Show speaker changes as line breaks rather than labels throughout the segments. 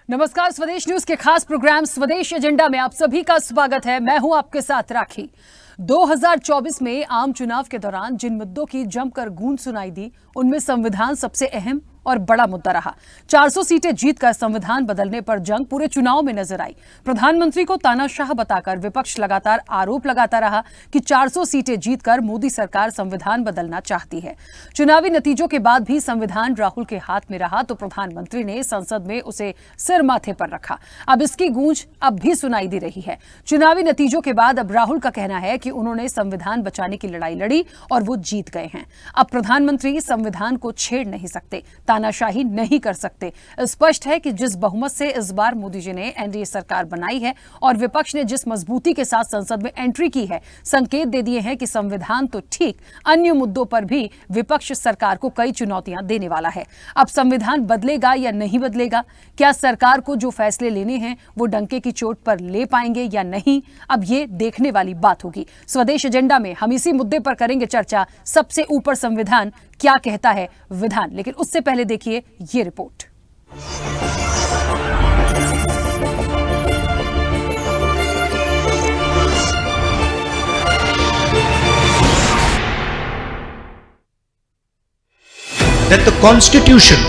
नमस्कार, स्वदेश न्यूज के खास प्रोग्राम स्वदेश एजेंडा में आप सभी का स्वागत है। मैं हूं आपके साथ राखी। 2024 में आम चुनाव के दौरान जिन मुद्दों की जमकर गूंज सुनाई दी, उनमें संविधान सबसे अहम और बड़ा मुद्दा रहा। 400 सीटें जीतकर संविधान बदलने पर जंग पूरे चुनाव में नजर आई। प्रधानमंत्री को तानाशाह बताकर विपक्ष लगातार आरोप लगाता रहा कि 400 सीटें जीतकर मोदी सरकार संविधान बदलना चाहती है। चुनावी नतीजों के बाद भी संविधान राहुल के हाथ में रहा तो प्रधानमंत्री ने संसद में उसे सिर माथे पर रखा। अब इसकी गूंज अब भी सुनाई दे रही है। चुनावी नतीजों के बाद अब राहुल का कहना है कि उन्होंने संविधान बचाने की लड़ाई लड़ी और वो जीत गए हैं। अब प्रधानमंत्री संविधान को छेड़ नहीं सकते, तानाशाही नहीं कर सकते। स्पष्ट है कि जिस बहुमत से इस बार मोदी जी ने एनडीए सरकार बनाई है और विपक्ष ने जिस मजबूती के साथ संसद में एंट्री की है, संकेत दे दिए हैं कि संविधान तो ठीक, अन्य मुद्दों पर भी विपक्ष सरकार को कई चुनौतियां देने वाला है। अब संविधान बदलेगा या नहीं बदलेगा? क्या सरकार को जो फैसले लेने हैं वो डंके की चोट पर ले पाएंगे या नहीं? अब ये देखने वाली बात होगी। स्वदेश एजेंडा में हम इसी मुद्दे पर करेंगे चर्चा। सबसे ऊपर संविधान, क्या कहता है विधान? लेकिन उससे पहले देखिए ये report.
That the Constitution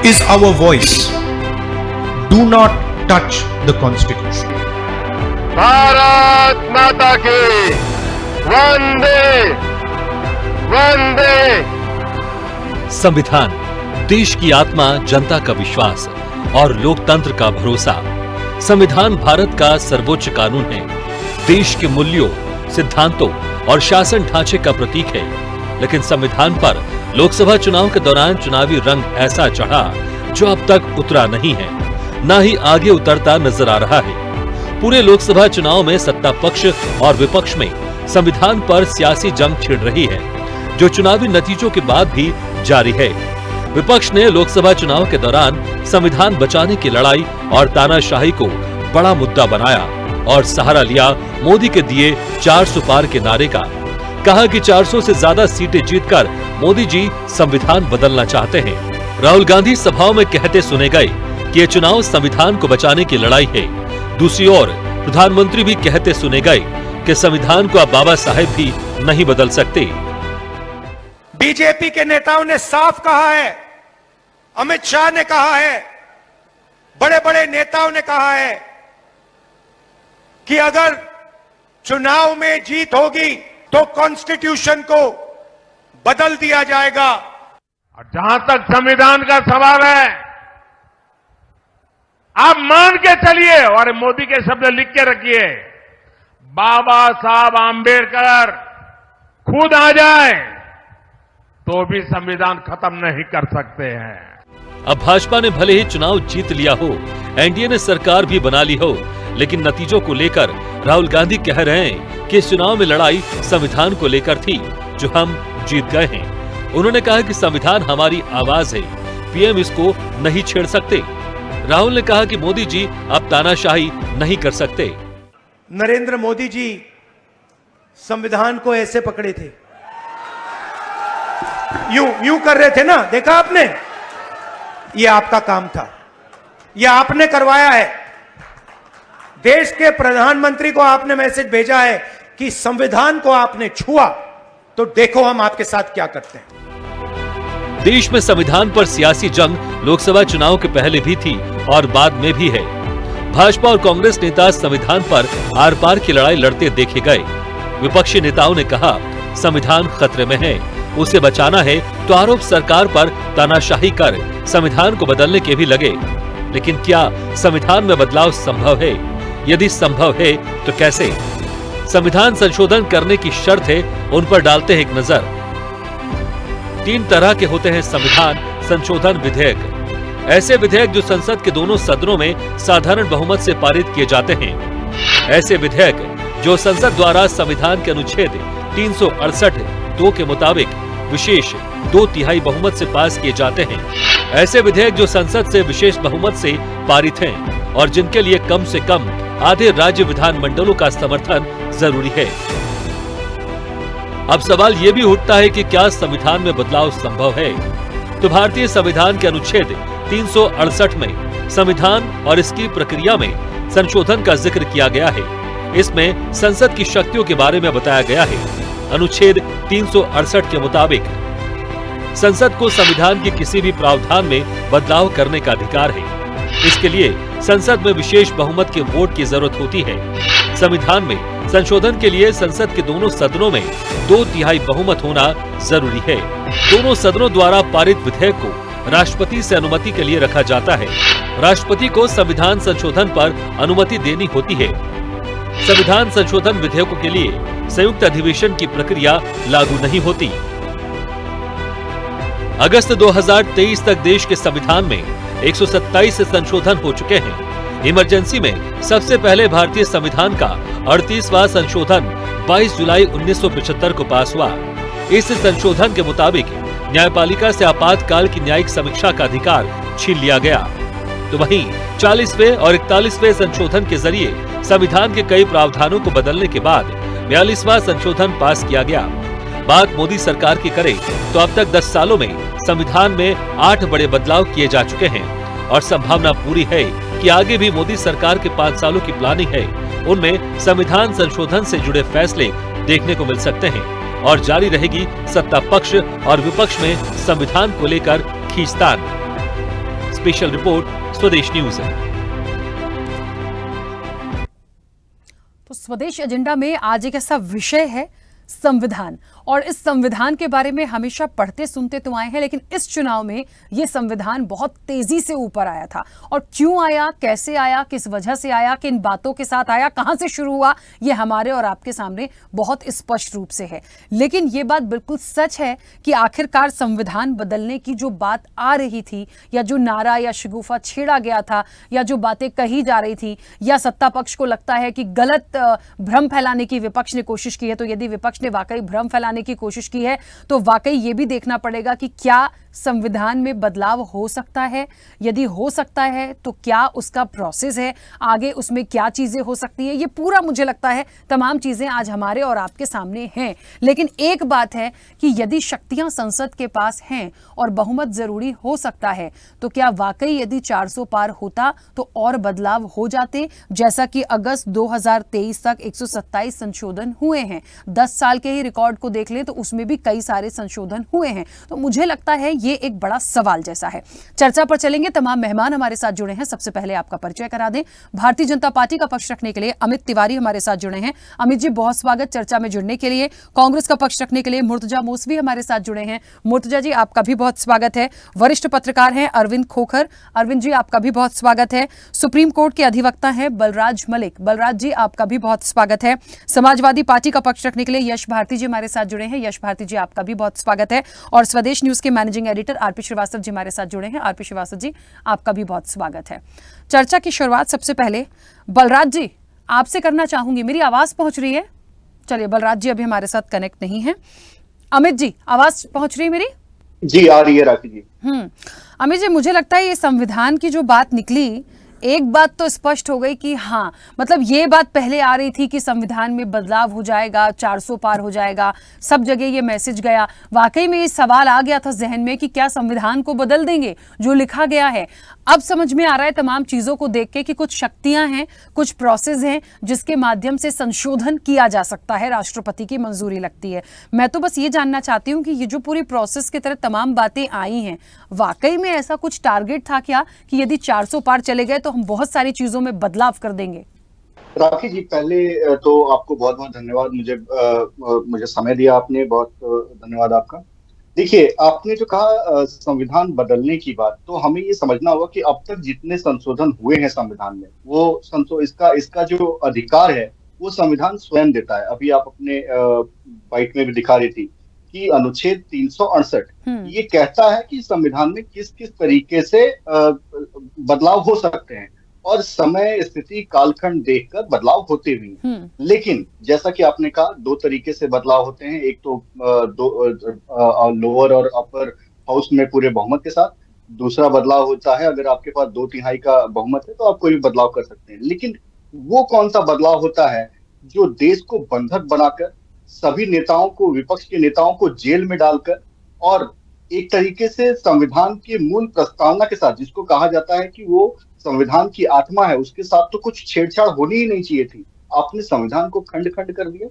is our voice. Do not touch the Constitution.
Bharat माता की वंदे वंदे।
संविधान देश की आत्मा, जनता का विश्वास और लोकतंत्र का भरोसा। संविधान भारत का सर्वोच्च कानून है, देश के मूल्यों, सिद्धांतों और शासन ढांचे का प्रतीक है। लेकिन संविधान पर लोकसभा चुनाव के दौरान चुनावी रंग ऐसा चढ़ा जो अब तक उतरा नहीं है, न ही आगे उतरता नजर आ रहा है। पूरे लोकसभा चुनाव में सत्ता पक्ष और विपक्ष में संविधान पर सियासी जंग छिड़ रही है, जो चुनावी नतीजों के बाद भी जारी है। विपक्ष ने लोकसभा चुनाव के दौरान संविधान बचाने की लड़ाई और तानाशाही को बड़ा मुद्दा बनाया और सहारा लिया मोदी के दिए 400 पार के नारे का। कहा कि 400 से ज्यादा सीटें जीतकर मोदी जी संविधान बदलना चाहते हैं। राहुल गांधी सभाओं में कहते सुने गए कि ये चुनाव संविधान को बचाने की लड़ाई है। दूसरी ओर प्रधानमंत्री भी कहते सुने गए कि संविधान को अब बाबा साहेब भी नहीं बदल सकते।
बीजेपी के नेताओं ने साफ कहा है, अमित शाह ने कहा है, बड़े बड़े नेताओं ने कहा है कि अगर चुनाव में जीत होगी तो कॉन्स्टिट्यूशन को बदल दिया जाएगा।
और जहां तक संविधान का सवाल है, आप मान के चलिए और मोदी के शब्द लिख के रखिए, बाबा साहब आंबेडकर खुद आ जाए तो भी संविधान खत्म नहीं कर सकते हैं।
अब भाजपा ने भले ही चुनाव जीत लिया हो, एनडीए ने सरकार भी बना ली हो, लेकिन नतीजों को लेकर राहुल गांधी कह रहे हैं कि इस चुनाव में लड़ाई संविधान को लेकर थी, जो हम जीत गए हैं। उन्होंने कहा कि संविधान हमारी आवाज है, पीएम इसको नहीं छेड़ सकते। राहुल ने कहा कि मोदी जी अब तानाशाही नहीं कर सकते।
नरेंद्र मोदी जी संविधान को ऐसे पकड़े थे, यूं कर रहे थे ना, देखा आपने? ये आपका काम था, ये आपने करवाया है। देश के प्रधानमंत्री को आपने मैसेज भेजा है कि संविधान को आपने छुआ तो देखो हम आपके साथ क्या करते हैं।
देश में संविधान पर सियासी जंग लोकसभा चुनाव के पहले भी थी और बाद में भी है। भाजपा और कांग्रेस नेता संविधान पर आर पार की लड़ाई लड़ते देखे गए। विपक्षी नेताओं ने कहा संविधान खतरे में है, उसे बचाना है तो आरोप सरकार पर तानाशाही कर संविधान को बदलने के भी लगे। लेकिन क्या संविधान में बदलाव संभव है? यदि संभव है तो कैसे? संविधान संशोधन करने की शर्त है, उन पर डालते हैं एक नजर। 3 तरह के होते हैं संविधान संशोधन विधेयक। ऐसे विधेयक जो संसद के दोनों सदनों में साधारण बहुमत से पारित किए जाते हैं। ऐसे विधेयक जो संसद द्वारा संविधान के अनुच्छेद 368(2) के मुताबिक विशेष 2/3 बहुमत से पास किए जाते हैं। ऐसे विधेयक जो संसद से विशेष बहुमत से पारित हैं और जिनके लिए कम से कम आधे राज्य विधानमंडलों का समर्थन जरूरी है। अब सवाल ये भी उठता है कि क्या संविधान में बदलाव संभव है? तो भारतीय संविधान के अनुच्छेद 368 में संविधान और इसकी प्रक्रिया में संशोधन का जिक्र किया गया है। इसमें संसद की शक्तियों के बारे में बताया गया है। अनुच्छेद 368 के मुताबिक संसद को संविधान के किसी भी प्रावधान में बदलाव करने का अधिकार है। इसके लिए संसद में विशेष बहुमत के वोट की जरूरत होती है। संविधान में संशोधन के लिए संसद के दोनों सदनों में 2/3 बहुमत होना जरूरी है। दोनों सदनों द्वारा पारित विधेयक को राष्ट्रपति से अनुमति के लिए रखा जाता है। राष्ट्रपति को संविधान संशोधन पर अनुमति देनी होती है। संविधान संशोधन विधेयकों के लिए संयुक्त अधिवेशन की प्रक्रिया लागू नहीं होती। अगस्त 2023 तक देश के संविधान में 127 संशोधन हो चुके हैं। इमरजेंसी में सबसे पहले भारतीय संविधान का 38वां संशोधन 22 जुलाई 1975 को पास हुआ। इस संशोधन के मुताबिक न्यायपालिका से आपातकाल की न्यायिक समीक्षा का अधिकार छीन लिया गया। तो वहीं 40वें और 41वें संशोधन के जरिए संविधान के कई प्रावधानों को बदलने के बाद 42वां संशोधन पास किया गया। बात मोदी सरकार की करें तो अब तक 10 सालों में संविधान में 8 बड़े बदलाव किए जा चुके हैं और संभावना पूरी है कि आगे भी मोदी सरकार के 5 सालों की प्लानिंग है, उनमें संविधान संशोधन से जुड़े फैसले देखने को मिल सकते हैं और जारी रहेगी सत्ता पक्ष और विपक्ष में संविधान को लेकर खींचतान। स्पेशल रिपोर्ट स्वदेश न्यूज।
तो स्वदेश एजेंडा में आज एक ऐसा विषय है संविधान, और इस संविधान के बारे में हमेशा पढ़ते सुनते तो आए हैं, लेकिन इस चुनाव में ये संविधान बहुत तेजी से ऊपर आया था। और क्यों आया, कैसे आया, किस वजह से आया, किन बातों के साथ आया, कहां से शुरू हुआ, ये हमारे और आपके सामने बहुत स्पष्ट रूप से है। लेकिन ये बात बिल्कुल सच है कि आखिरकार संविधान बदलने की जो बात आ रही थी, या जो नारा या शगुफा छेड़ा गया था, या जो बातें कही जा रही थी, या सत्ता पक्ष को लगता है कि गलत भ्रम फैलाने की विपक्ष ने कोशिश की है, तो यदि विपक्ष ने वाकई भ्रम फैलाने की कोशिश की है तो वाकई ये भी देखना पड़ेगा कि क्या संविधान में बदलाव हो सकता है। यदि हो सकता है तो क्या उसका प्रोसेस है, आगे उसमें क्या चीजें हो सकती है। ये पूरा मुझे लगता है तमाम चीजें आज हमारे और आपके सामने हैं। लेकिन एक बात है कि यदि शक्तियां संसद के पास हैं और बहुमत जरूरी हो सकता है, तो क्या वाकई यदि 400 पार होता तो और बदलाव हो जाते, जैसा कि अगस्त 2023 तक 127 संशोधन हुए हैं। 10 साल के ही रिकॉर्ड को देख लें तो उसमें भी कई सारे संशोधन हुए हैं। तो मुझे लगता है ये एक बड़ा सवाल जैसा है। चर्चा पर चलेंगे, तमाम मेहमान हमारे साथ जुड़े हैं। सबसे पहले आपका परिचय करा दें। भारतीय जनता पार्टी का पक्ष रखने के लिए अमित तिवारी हमारे साथ जुड़े हैं। अमित जी, बहुत स्वागत चर्चा में जुड़ने के लिए। कांग्रेस का पक्ष रखने के लिए मुर्तजा मौसवी हमारे साथ जुड़े हैं। मुर्तजा जी, आपका भी बहुत स्वागत है। वरिष्ठ पत्रकार हैं अरविंद खोखर। अरविंद जी, आपका भी बहुत स्वागत है। सुप्रीम कोर्ट के अधिवक्ता हैं बलराज मलिक। बलराज जी, आपका भी बहुत स्वागत है। समाजवादी पार्टी का पक्ष रखने के लिए यश भारती जी हमारे साथ जुड़े हैं। यश भारती जी, आपका भी बहुत स्वागत है। और स्वदेश न्यूज के managing editor RP Srivastava ji हमारे साथ जुड़े हैं। आरपी श्रीवास्तव जी, आपका भी बहुत स्वागत है। चर्चा की शुरुआत सबसे पहले बलराज जी आपसे करना चाहूंगी। मेरी आवाज पहुंच रही है? चलिए, बलराज जी अभी हमारे साथ कनेक्ट नहीं है। अमित जी, आवाज पहुंच रही है मेरी?
जी, आ रही है राखी जी।
अमित जी, मुझे लगता है ये संविधान की जो बात निकली, एक बात तो स्पष्ट हो गई कि हाँ, मतलब ये बात पहले आ रही थी कि संविधान में बदलाव हो जाएगा, 400 पार हो जाएगा, सब जगह ये मैसेज गया। वाकई में ये सवाल आ गया था जहन में कि क्या संविधान को बदल देंगे जो लिखा गया है। अब समझ में आ रहा है तमाम चीजों को देख के कि कुछ शक्तियां हैं, कुछ प्रोसेस हैं जिसके माध्यम से संशोधन किया जा सकता है, राष्ट्रपति की मंजूरी लगती है। मैं तो बस ये जानना चाहती हूँ कि ये जो पूरी प्रोसेस की तरह तमाम बातें आई हैं, वाकई में ऐसा कुछ टारगेट था क्या कि यदि 400 पार चले गए तो हम बहुत सारी चीजों में बदलाव कर देंगे?
राखी जी, पहले तो आपको बहुत बहुत धन्यवाद। मुझे समय दिया आपने, बहुत धन्यवाद आपका। देखिए, आपने जो कहा संविधान बदलने की बात, तो हमें ये समझना होगा कि अब तक जितने संशोधन हुए हैं संविधान में, वो इसका जो अधिकार है वो संविधान स्वयं देता है। अभी आप अपने बाइट में भी दिखा रही थी कि अनुच्छेद 368 ये कहता है कि संविधान में किस किस तरीके से बदलाव हो सकते हैं, और समय, स्थिति, कालखंड देखकर बदलाव होते भी हैं। लेकिन जैसा कि आपने कहा, 2 तरीके से बदलाव होते हैं। एक तो लोअर और अपर हाउस में पूरे बहुमत के साथ। दूसरा बदलाव होता है अगर आपके पास 2/3 का बहुमत है तो आप कोई भी बदलाव कर सकते हैं। लेकिन वो कौन सा बदलाव होता है जो देश को बंधक बनाकर, सभी नेताओं को, विपक्ष के नेताओं को जेल में डालकर, और एक तरीके से संविधान की मूल प्रस्तावना के साथ, जिसको कहा जाता है कि वो संविधान की आत्मा है उसके साथ तो कुछ छेड़छाड़ होनी ही नहीं चाहिए थी। आपने संविधान को खंड खंड कर दिया,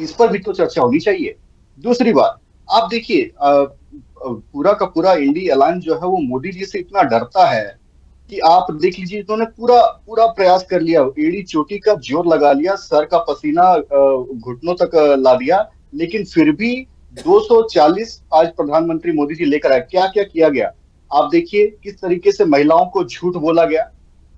इस पर भी तो चर्चा होनी चाहिए। दूसरी बात, आप देखिए पूरा का पूरा इंडी अलायंस जो है वो मोदी जी से इतना डरता है कि आप देख लीजिए, इन्होंने पूरा पूरा प्रयास कर लिया, एड़ी चोटी का जोर लगा लिया, सर का पसीना घुटनों तक ला दिया, लेकिन फिर भी 240 आज प्रधानमंत्री मोदी जी लेकर आए। क्या क्या किया गया आप देखिए, किस तरीके से महिलाओं को झूठ बोला गया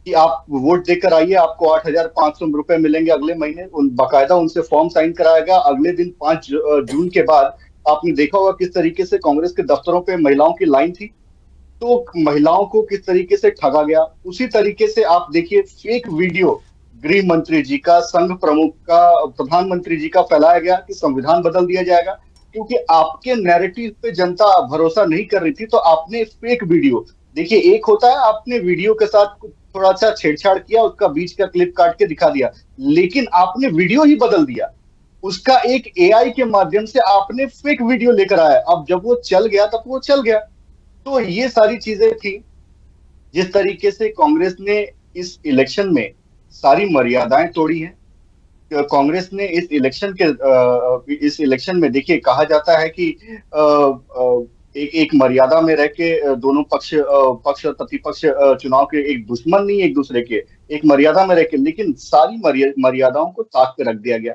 कि आप वोट देकर आइए, आपको 8,500 रुपए मिलेंगे अगले महीने, बाकायदा उनसे फॉर्म साइन कराया गया। अगले दिन 5 जून के बाद आपने देखा होगा किस तरीके से कांग्रेस के दफ्तरों पे महिलाओं की लाइन थी, तो महिलाओं को किस तरीके से ठगा गया। उसी तरीके से आप देखिए फेक वीडियो गृह मंत्री जी का, संघ प्रमुख का, प्रधानमंत्री जी का फैलाया गया कि संविधान बदल दिया जाएगा, क्योंकि आपके नैरेटिव पे जनता भरोसा नहीं कर रही थी, तो आपने फेक वीडियो, देखिए एक होता है आपने वीडियो के साथ थोड़ा सा छेड़छाड़ किया, उसका बीच का क्लिप काट के दिखा दिया, लेकिन आपने वीडियो ही बदल दिया, उसका एक एआई के माध्यम से आपने फेक वीडियो लेकर आया। अब जब वो चल गया तब वो चल गया। तो ये सारी चीजें थी जिस तरीके से कांग्रेस ने इस इलेक्शन में सारी मर्यादाएं तोड़ी हैं। कांग्रेस ने इस इलेक्शन में देखिए, कहा जाता है कि एक मर्यादा में रह के दोनों पक्ष और प्रतिपक्ष चुनाव के एक दुश्मन नहीं एक दूसरे के, एक मर्यादा में रह के, लेकिन सारी मर्यादाओं को ताक पे रख दिया गया।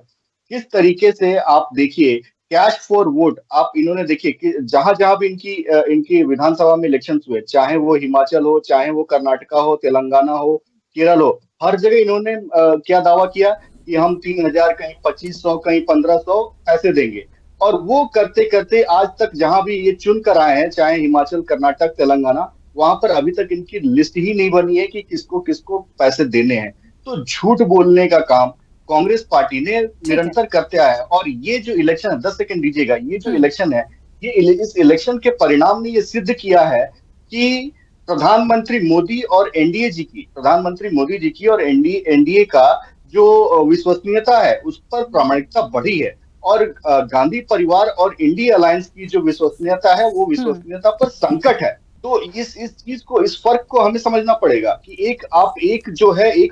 किस तरीके से आप देखिए कैश फॉर वोट, आप इन्होंने देखिए कि जहां जहां भी इनकी विधानसभा में इलेक्शन हुए, चाहे वो हिमाचल हो, चाहे वो कर्नाटका हो, तेलंगाना हो, केरल हो, हर जगह इन्होंने क्या दावा किया कि हम 3,000 कहीं 2,500 कहीं 1,500 ऐसे देंगे, और वो करते करते आज तक जहां भी ये चुन कर आए हैं, चाहे हिमाचल, कर्नाटक, तेलंगाना, वहां पर अभी तक इनकी लिस्ट ही नहीं बनी है कि किसको किसको पैसे देने हैं। तो झूठ बोलने का काम कांग्रेस पार्टी ने निरंतर करते आया है। और ये जो इलेक्शन है, 10 सेकंड दीजिएगा, ये जो इलेक्शन है, इस इलेक्शन के परिणाम ने ये सिद्ध किया है कि प्रधानमंत्री मोदी और एनडीए जी की, प्रधानमंत्री मोदी जी की और एनडीए का जो विश्वसनीयता है उस पर प्रामाणिकता बढ़ी है, और गांधी परिवार और इंडिया अलायंस की जो विश्वसनीयता है वो विश्वसनीयता पर संकट है। तो इस चीज को, इस फर्क को हमें समझना पड़ेगा कि एक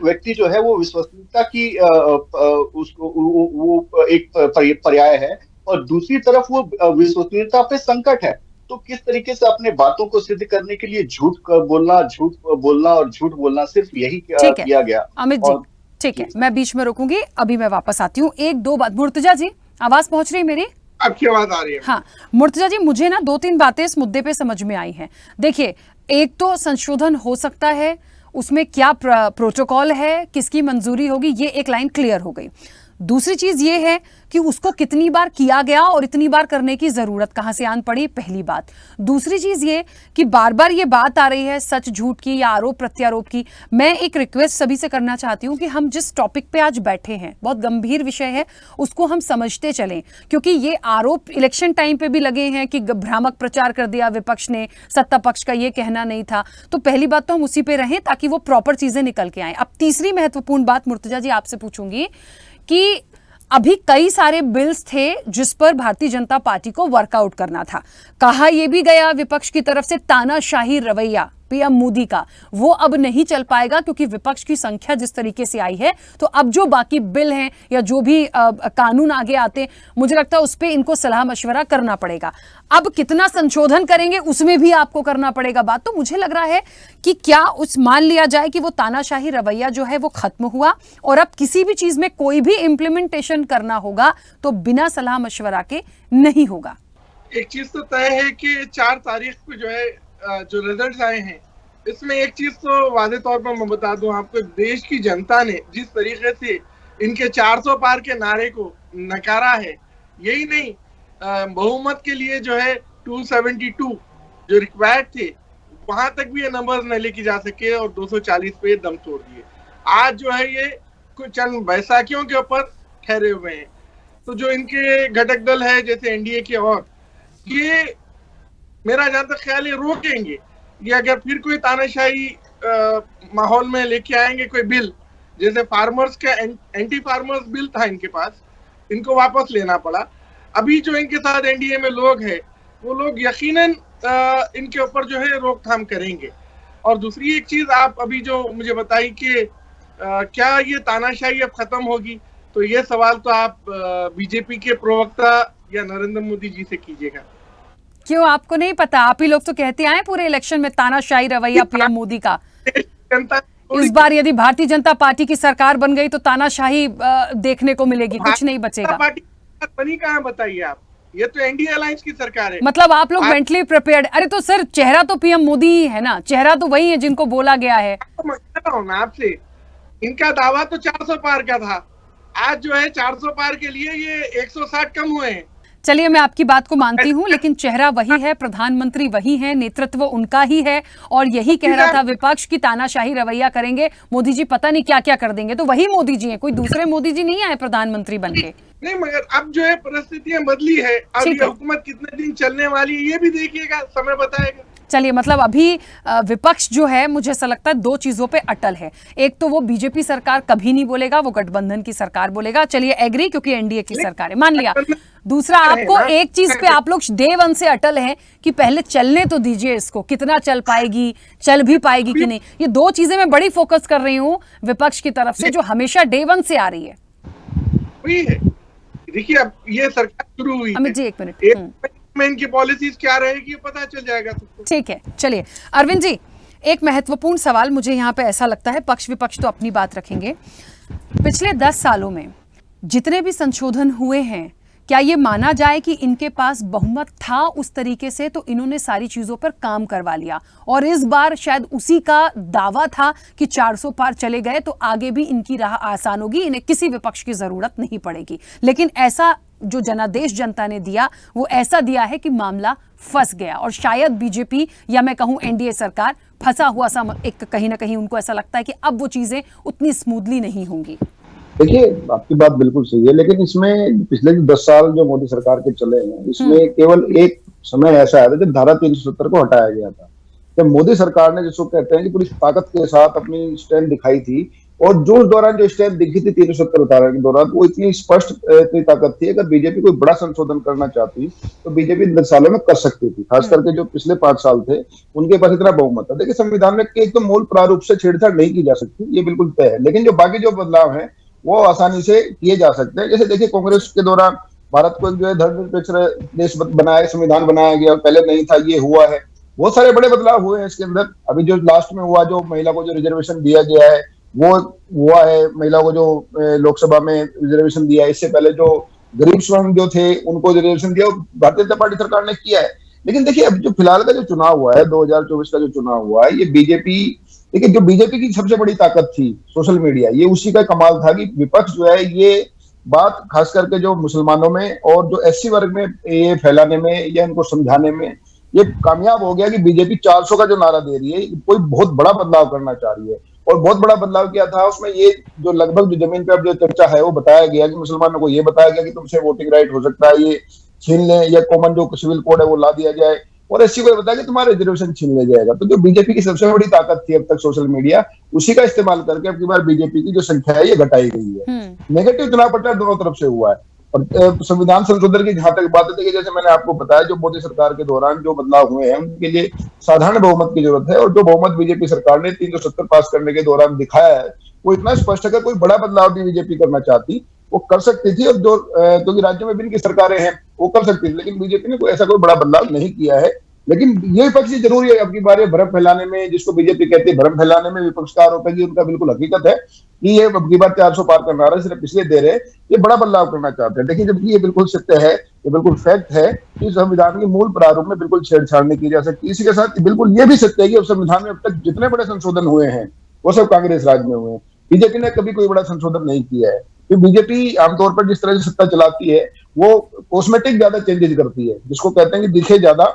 व्यक्ति जो है वो विश्वसनीयता की उसको वो एक पर्याय है, और दूसरी तरफ वो विश्वसनीयता पे संकट है। तो किस तरीके से अपने बातों को सिद्ध करने के लिए झूठ बोलना सिर्फ यही किया गया।
अमित जी ठीक है, मैं बीच में रोकूंगी, अभी मैं वापस आती हूँ। एक दो बात, मुर्तजा जी आवाज पहुंच रही मेरी?
आपकी आवाज आ रही है?
हाँ मुर्तजा जी, मुझे ना 2-3 बातें इस मुद्दे पे समझ में आई हैं। देखिए, एक तो संशोधन हो सकता है, उसमें क्या प्रोटोकॉल है, किसकी मंजूरी होगी, ये एक लाइन क्लियर हो गई। दूसरी चीज ये है कि उसको कितनी बार किया गया और इतनी बार करने की जरूरत कहां से आन पड़ी, पहली बात। दूसरी चीज ये कि बार बार ये बात आ रही है सच झूठ की या आरोप प्रत्यारोप की। मैं एक रिक्वेस्ट सभी से करना चाहती हूं कि हम जिस टॉपिक पे आज बैठे हैं, बहुत गंभीर विषय है, उसको हम समझते चलें, क्योंकि ये आरोप इलेक्शन टाइम पे भी लगे हैं कि भ्रामक प्रचार कर दिया विपक्ष ने, सत्ता पक्ष का ये कहना नहीं था। तो पहली बात तो हम उसी पे रहें ताकि वो प्रॉपर चीजें निकल के आए। अब तीसरी महत्वपूर्ण बात मुर्तजा जी आपसे पूछूंगी कि अभी कई सारे बिल्स थे जिस पर भारतीय जनता पार्टी को वर्कआउट करना था। कहा यह भी गया विपक्ष की तरफ से तानाशाही रवैया पीएम मोदी का, वो अब नहीं चल पाएगा क्योंकि विपक्ष की संख्या जिस तरीके से आई है। तो अब जो बाकी बिल हैं या जो भी कानून आगे आते, मुझे लगता है उस पर इनको सलाह मशवरा करना पड़ेगा। अब कितना संशोधन करेंगे उसमें भी आपको करना पड़ेगा बात। तो मुझे लग रहा है कि क्या उस मान लिया जाए कि वो तानाशाही रवैया जो है वो खत्म हुआ और अब किसी भी चीज में कोई भी इंप्लीमेंटेशन करना होगा तो बिना सलाह मशवरा के नहीं होगा।
एक चीज तो तय है कि 4 तारीख को जो है जो रिजल्ट्स आए हैं, इसमें एक चीज तो वादे तौर पर मैं बता दूं आपको, देश की जनता ने जिस तरीके से इनके 400 पार के नारे को नकारा है, यही नहीं बहुमत के लिए जो है 272 जो रिक्वायर्ड थे, वहां तक भी ये नंबर्स न लेके जा सके और 240 पे दम तोड़ दिए। आज जो है ये कुछ चंद बैसाखियों के ऊपर ठहरे हुए हैं। तो जो इनके घटक दल है जैसे एनडीए के, और ये मेरा जहां तक ख्याल है रोकेंगे ये, अगर फिर कोई तानाशाही माहौल में लेके आएंगे कोई बिल, जैसे फार्मर्स का एंटी फार्मर्स बिल था इनके पास, इनको वापस लेना पड़ा। अभी जो इनके साथ एनडीए में लोग हैं वो लोग यकीनन इनके ऊपर जो है रोकथाम करेंगे। और दूसरी एक चीज आप अभी जो मुझे बताई कि क्या ये तानाशाही अब खत्म होगी, तो ये सवाल तो आप बीजेपी के प्रवक्ता या नरेंद्र मोदी जी से कीजिएगा।
क्यों, आपको नहीं पता? आप ही लोग तो कहते आए पूरे इलेक्शन में तानाशाही रवैया पीएम मोदी का।
जनता
इस बार यदि भारतीय जनता पार्टी की सरकार बन गई तो तानाशाही देखने को मिलेगी, कुछ नहीं बचेगा।
पार्टी बनी कहाँ बताइए आप? ये तो एनडीए अलायंस की सरकार है।
मतलब आप लोग मेंटली प्रिपेयर्ड? अरे तो सर चेहरा तो पीएम मोदी ही है ना, चेहरा तो वही है जिनको बोला गया है।
तो मैं कह रहा हूं ना आपसे, इनका दावा तो 400 पार का था, आज जो है 400 पार के लिए ये 160 कम हुए हैं।
चलिए मैं आपकी बात को मानती हूं, लेकिन चेहरा वही है, प्रधानमंत्री वही है, नेतृत्व उनका ही है, और यही कह रहा था विपक्ष की तानाशाही रवैया करेंगे मोदी जी, पता नहीं क्या क्या कर देंगे। तो वही मोदी जी हैं, कोई दूसरे मोदी जी नहीं आए प्रधानमंत्री बनके।
नहीं, मगर अब जो है परिस्थितियां बदली है, अब ये हुकूमत कितने दिन चलने वाली है ये भी देखिएगा, समय बताएगा।
चलिए, मतलब अभी विपक्ष जो है मुझे ऐसा लगता है दो चीजों पे अटल है। एक तो वो बीजेपी सरकार कभी नहीं बोलेगा, वो गठबंधन की सरकार बोलेगा। चलिए एग्री, क्योंकि एनडीए की सरकार है, मान लिया। दूसरा, आपको एक चीज पे आप लोग डे वन से अटल हैं कि पहले चलने तो दीजिए इसको, कितना चल पाएगी, चल भी पाएगी कि नहीं। ये दो चीजें मैं बड़ी फोकस कर रही हूँ विपक्ष की तरफ से, जो हमेशा डे वन से आ रही है।
वही है, देखिए अब ये सरकार शुरू हुई
अमित जी एक मिनट,
में इनकी पॉलिसीज क्या रहेगी पता चल जाएगा सबको।
ठीक है, चलिए अरविंद जी, एक महत्वपूर्ण सवाल मुझे यहाँ पे ऐसा लगता है, पक्ष विपक्ष तो अपनी बात रखेंगे, पिछले 10 सालों में जितने भी संशोधन हुए हैं, क्या ये माना जाए कि इनके पास बहुमत था उस तरीके से, तो इन्होंने सारी चीजों पर काम करवा लिया, और इस बार शायद उसी का दावा था कि 400 पार चले गए तो आगे भी इनकी राह आसान होगी, इन्हें किसी विपक्ष की जरूरत नहीं पड़ेगी। लेकिन ऐसा जो जनादेश जनता ने दिया वो ऐसा दिया है कि मामला फंस गया, और शायद बीजेपी या मैं कहूं एनडीए सरकार फंसा हुआ सा एक, कहीं ना कहीं उनको ऐसा लगता है कि अब वो चीजें उतनी स्मूथली नहीं होंगी।
देखिए, आपकी बात बिल्कुल सही है, लेकिन इसमें पिछले 10 साल जो मोदी सरकार के चले हैं, इसमें केवल एक समय ऐसा आया था जब धारा 370 को हटाया गया था। जब मोदी सरकार ने, जिसको कहते हैं कि पूरी ताकत के साथ अपनी स्टैंड दिखाई थी, और जो उस दौरान जो स्टैंड दिखी थी 370 उतारने के दौरान, वो इतनी स्पष्ट इतनी ताकत थी, अगर बीजेपी कोई बड़ा संशोधन करना चाहती तो बीजेपी 10 सालों में कर सकती थी। खास करके जो पिछले 5 साल थे उनके पास इतना बहुमत था। देखिए, संविधान में एक तो मूल प्रारूप से छेड़छाड़ नहीं की जा सकती, ये बिल्कुल तय है, लेकिन जो बाकी जो बदलाव है वो आसानी से किए जा सकते हैं। जैसे देखिए, कांग्रेस के दौरान भारत को जो है धर्मनिरपेक्ष देश बनाया, संविधान बनाया गया, पहले नहीं था, ये हुआ है। बहुत सारे बड़े बदलाव हुए हैं इसके अंदर। अभी जो लास्ट में हुआ, जो महिला को जो रिजर्वेशन दिया गया है वो हुआ है, महिला को जो लोकसभा में रिजर्वेशन दिया है। इससे पहले जो गरीब स्वर्ण जो थे उनको रिजर्वेशन दिया, भारतीय जनता पार्टी सरकार ने किया है। लेकिन देखिए, अब जो फिलहाल का जो चुनाव हुआ है, 2024 का जो चुनाव हुआ है, ये बीजेपी, देखिए जो बीजेपी की सबसे बड़ी ताकत थी सोशल मीडिया, ये उसी का कमाल था कि विपक्ष जो है ये बात खास करके जो मुसलमानों में और जो एससी वर्ग में ये फैलाने में या इनको समझाने में ये कामयाब हो गया कि बीजेपी 400 का जो नारा दे रही है, कोई बहुत बड़ा बदलाव करना चाह रही है। और बहुत बड़ा बदलाव क्या था उसमें, ये जो लगभग जो जमीन पे अब जो चर्चा है वो बताया गया कि मुसलमानों को ये बताया गया कि तुमसे वोटिंग राइट हो सकता है, ये छीन लें, या कॉमन जो सिविल कोड है वो ला दिया जाए, और एससी को बताया कि तुम्हारा रिजर्वेशन छीन लिया जाएगा। तो जो बीजेपी की सबसे बड़ी ताकत थी अब तक सोशल मीडिया, उसी का इस्तेमाल करके अब की बार बीजेपी की जो संख्या है ये घटाई गई है। नेगेटिव चुनाव प्रचार दोनों तरफ से हुआ है। और संविधान संशोधन की जहां तक बात है, देखिए जैसे मैंने आपको बताया, जो मोदी सरकार के दौरान जो बदलाव हुए हैं उनके लिए साधारण बहुमत की जरूरत है, और जो बहुमत बीजेपी सरकार ने 370 पास करने के दौरान दिखाया है वो इतना स्पष्ट है कि कोई बड़ा बदलाव भी बीजेपी करना चाहती वो कर सकती थी, और जो क्योंकि राज्यों में भी इनकी सरकारें हैं वो कर सकती थी, लेकिन बीजेपी ने कोई ऐसा कोई बड़ा बदलाव नहीं किया है। लेकिन ये विपक्ष जरूरी है अब की बार भ्रम फैलाने में, जिसको बीजेपी कहती है भ्रम फैलाने में, विपक्ष का आरोप है कि उनका बिल्कुल हकीकत है कि ये अब की बार 400 पार करना रहा है, सिर्फ इसलिए दे रहे, ये बड़ा बदलाव करना चाहते हैं। देखिए, जबकि ये बिल्कुल सत्य है, ये बिल्कुल फैक्ट है कि संविधान के मूल प्रारूप में बिल्कुल छेड़छाड़ नहीं की जा सकती। इसी के साथ बिल्कुल ये भी सत्य है कि संविधान में अब तक जितने बड़े संशोधन हुए हैं वो सब कांग्रेस राज में हुए हैं। बीजेपी ने कभी कोई बड़ा संशोधन नहीं किया है। तो बीजेपी आमतौर पर जिस तरह से सत्ता चलाती है वो कॉस्मेटिक ज्यादा चेंजेस करती है, जिसको कहते हैं कि दिखे ज्यादा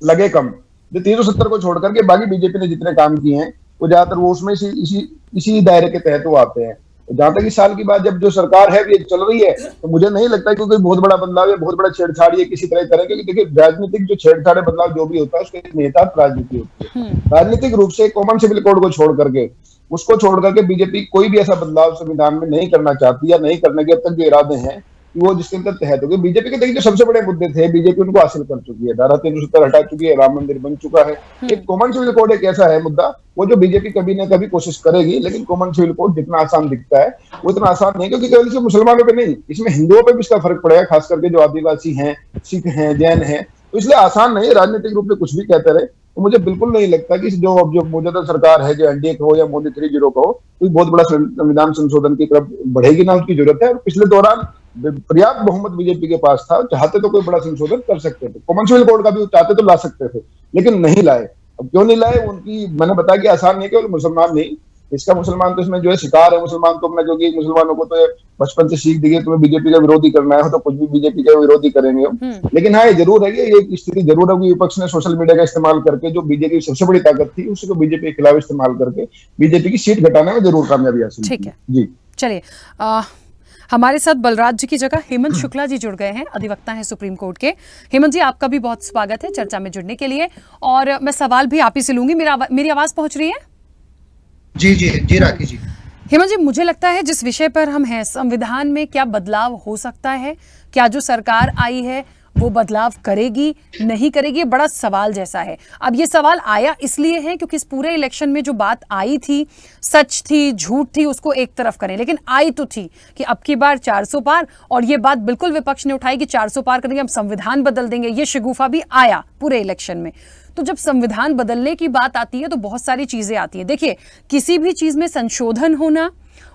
लगे कम। जो 370 को छोड़ करके बाकी बीजेपी ने जितने काम किए हैं वो ज्यादातर वो उसमें इसी दायरे के तहत वो आते हैं। जहां तक इस साल की बात, जब जो सरकार है ये चल रही है, तो मुझे नहीं लगता कि कोई बहुत बड़ा बदलाव या बहुत बड़ा छेड़छाड़ ये किसी तरह करें, क्योंकि देखिए राजनीतिक जो छेड़छाड़ बदलाव जो भी होता है उसके निहितार्थ राजनीति होती है। राजनीतिक रूप से कॉमन सिविल कोड को छोड़ करके बीजेपी कोई भी ऐसा बदलाव संविधान में नहीं करना चाहती, या नहीं करने के अब तक जो इरादे हैं कि वो जिसके अंदर तहत होगी। बीजेपी के देखिए जो सबसे बड़े मुद्दे थे, बीजेपी उनको हासिल कर चुकी है, धारा 370 हटा चुकी है, राम मंदिर बन चुका है। एक कॉमन सिविल कोड एक ऐसा है मुद्दा, वो जो बीजेपी कभी ना कभी कोशिश करेगी, लेकिन कॉमन सिविल कोड जितना आसान दिखता है वो इतना आसान नहीं, क्योंकि केवल सिर्फ मुसलमानों पे नहीं, इसमें हिंदुओं पे भी इसका फर्क पड़ेगा, खास करके जो आदिवासी हैं, सिख हैं, जैन हैं, तो इसलिए आसान नहीं है। राजनीतिक रूप से कुछ भी कहते रहे तो मुझे बिल्कुल नहीं लगता कि जो अब जो मौजूदा सरकार है, जो एनडीए का हो या मोदी 3.0 का हो, कोई बहुत बड़ा संविधान संशोधन की तरफ बढ़ेगी ना, उसकी जरूरत है। और पिछले दौरान पर्याप्त बहुमत बीजेपी के पास था, चाहते तो कोई बड़ा संशोधन कर सकते थे, कॉमन सिविल कोड का भी चाहते तो ला सकते थे, लेकिन नहीं लाए। अब क्यों नहीं लाए, उनकी मैंने बताया कि आसान नहीं, केवल मुसलमान नहीं, इसका मुसलमान तो इसमें जो है शिकार है, मुसलमान तो अपना, क्योंकि मुसलमानों को तो बचपन से सीख दी है तुम्हें बीजेपी का विरोधी करना है, तो कुछ भी बीजेपी का विरोधी करेंगे हम। लेकिन हाँ, ये जरूर है कि ये स्थिति जरूर है कि विपक्ष ने सोशल मीडिया का इस्तेमाल करके, जो बीजेपी की सबसे बड़ी ताकत थी, उसको बीजेपी के खिलाफ इस्तेमाल करके बीजेपी की सीट घटाने में जरूर कामयाबी हासिल की।
ठीक है
जी,
चलिए, हमारे साथ बलराज जी की जगह हेमंत शुक्ला जी जुड़ गए हैं, अधिवक्ता हैं सुप्रीम कोर्ट के। हेमंत जी, आपका भी बहुत स्वागत है चर्चा में जुड़ने के लिए, और मैं सवाल भी आप ही से लूंगी। मेरी आवाज पहुंच रही है?
जी जी जी राखी जी।
हेमंत जी, मुझे लगता है जिस विषय पर हम हैं, संविधान में क्या बदलाव हो सकता है, क्या जो सरकार आई है वो बदलाव करेगी नहीं करेगी, ये बड़ा सवाल जैसा है। अब ये सवाल आया इसलिए है क्योंकि इस पूरे इलेक्शन में जो बात आई थी, सच थी झूठ थी उसको एक तरफ करें, लेकिन आई तो थी कि अब की बार 400 पार, और ये बात बिल्कुल विपक्ष ने उठाई कि 400 पार करेंगे, हम संविधान बदल देंगे, ये शगुफा भी आया पूरे इलेक्शन में। तो जब संविधान बदलने की बात आती है तो बहुत सारी चीजें आती हैं। देखिए, किसी भी चीज में संशोधन होना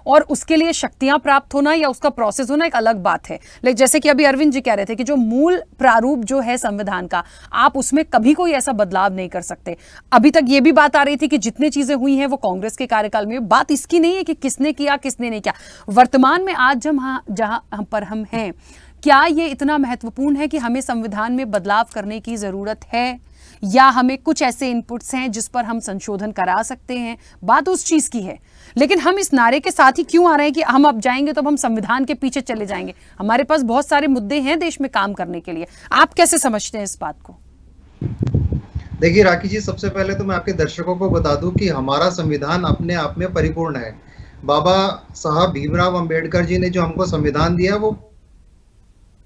और उसके लिए शक्तियां प्राप्त होना या उसका प्रोसेस होना एक अलग बात है। लेकिन जैसे कि अभी अरविंद जी कह रहे थे कि जो मूल प्रारूप जो है संविधान का, आप उसमें कभी कोई ऐसा बदलाव नहीं कर सकते। अभी तक ये भी बात आ रही थी कि जितनी चीजें हुई हैं वो कांग्रेस के कार्यकाल में, बात इसकी नहीं है कि किसने किया किसने नहीं किया। वर्तमान में आज जहां पर हम हैं, क्या ये इतना महत्वपूर्ण है कि हमें संविधान में बदलाव करने की जरूरत है, या हमें कुछ ऐसे इनपुट्स हैं जिस पर हम संशोधन करा सकते हैं? बात उस चीज की है, लेकिन हम इस नारे के साथ ही क्यों आ रहे हैं कि हम अब जाएंगे तो हम संविधान के पीछे चले जाएंगे? हमारे पास बहुत सारे मुद्दे हैं देश में काम करने के लिए। आप कैसे समझते हैं इस बात को?
देखिए राखी जी, सबसे पहले तो मैं आपके दर्शकों को बता दूं कि हमारा संविधान अपने आप में परिपूर्ण है। बाबा साहब भीमराव अंबेडकर जी ने जो हमको संविधान दिया वो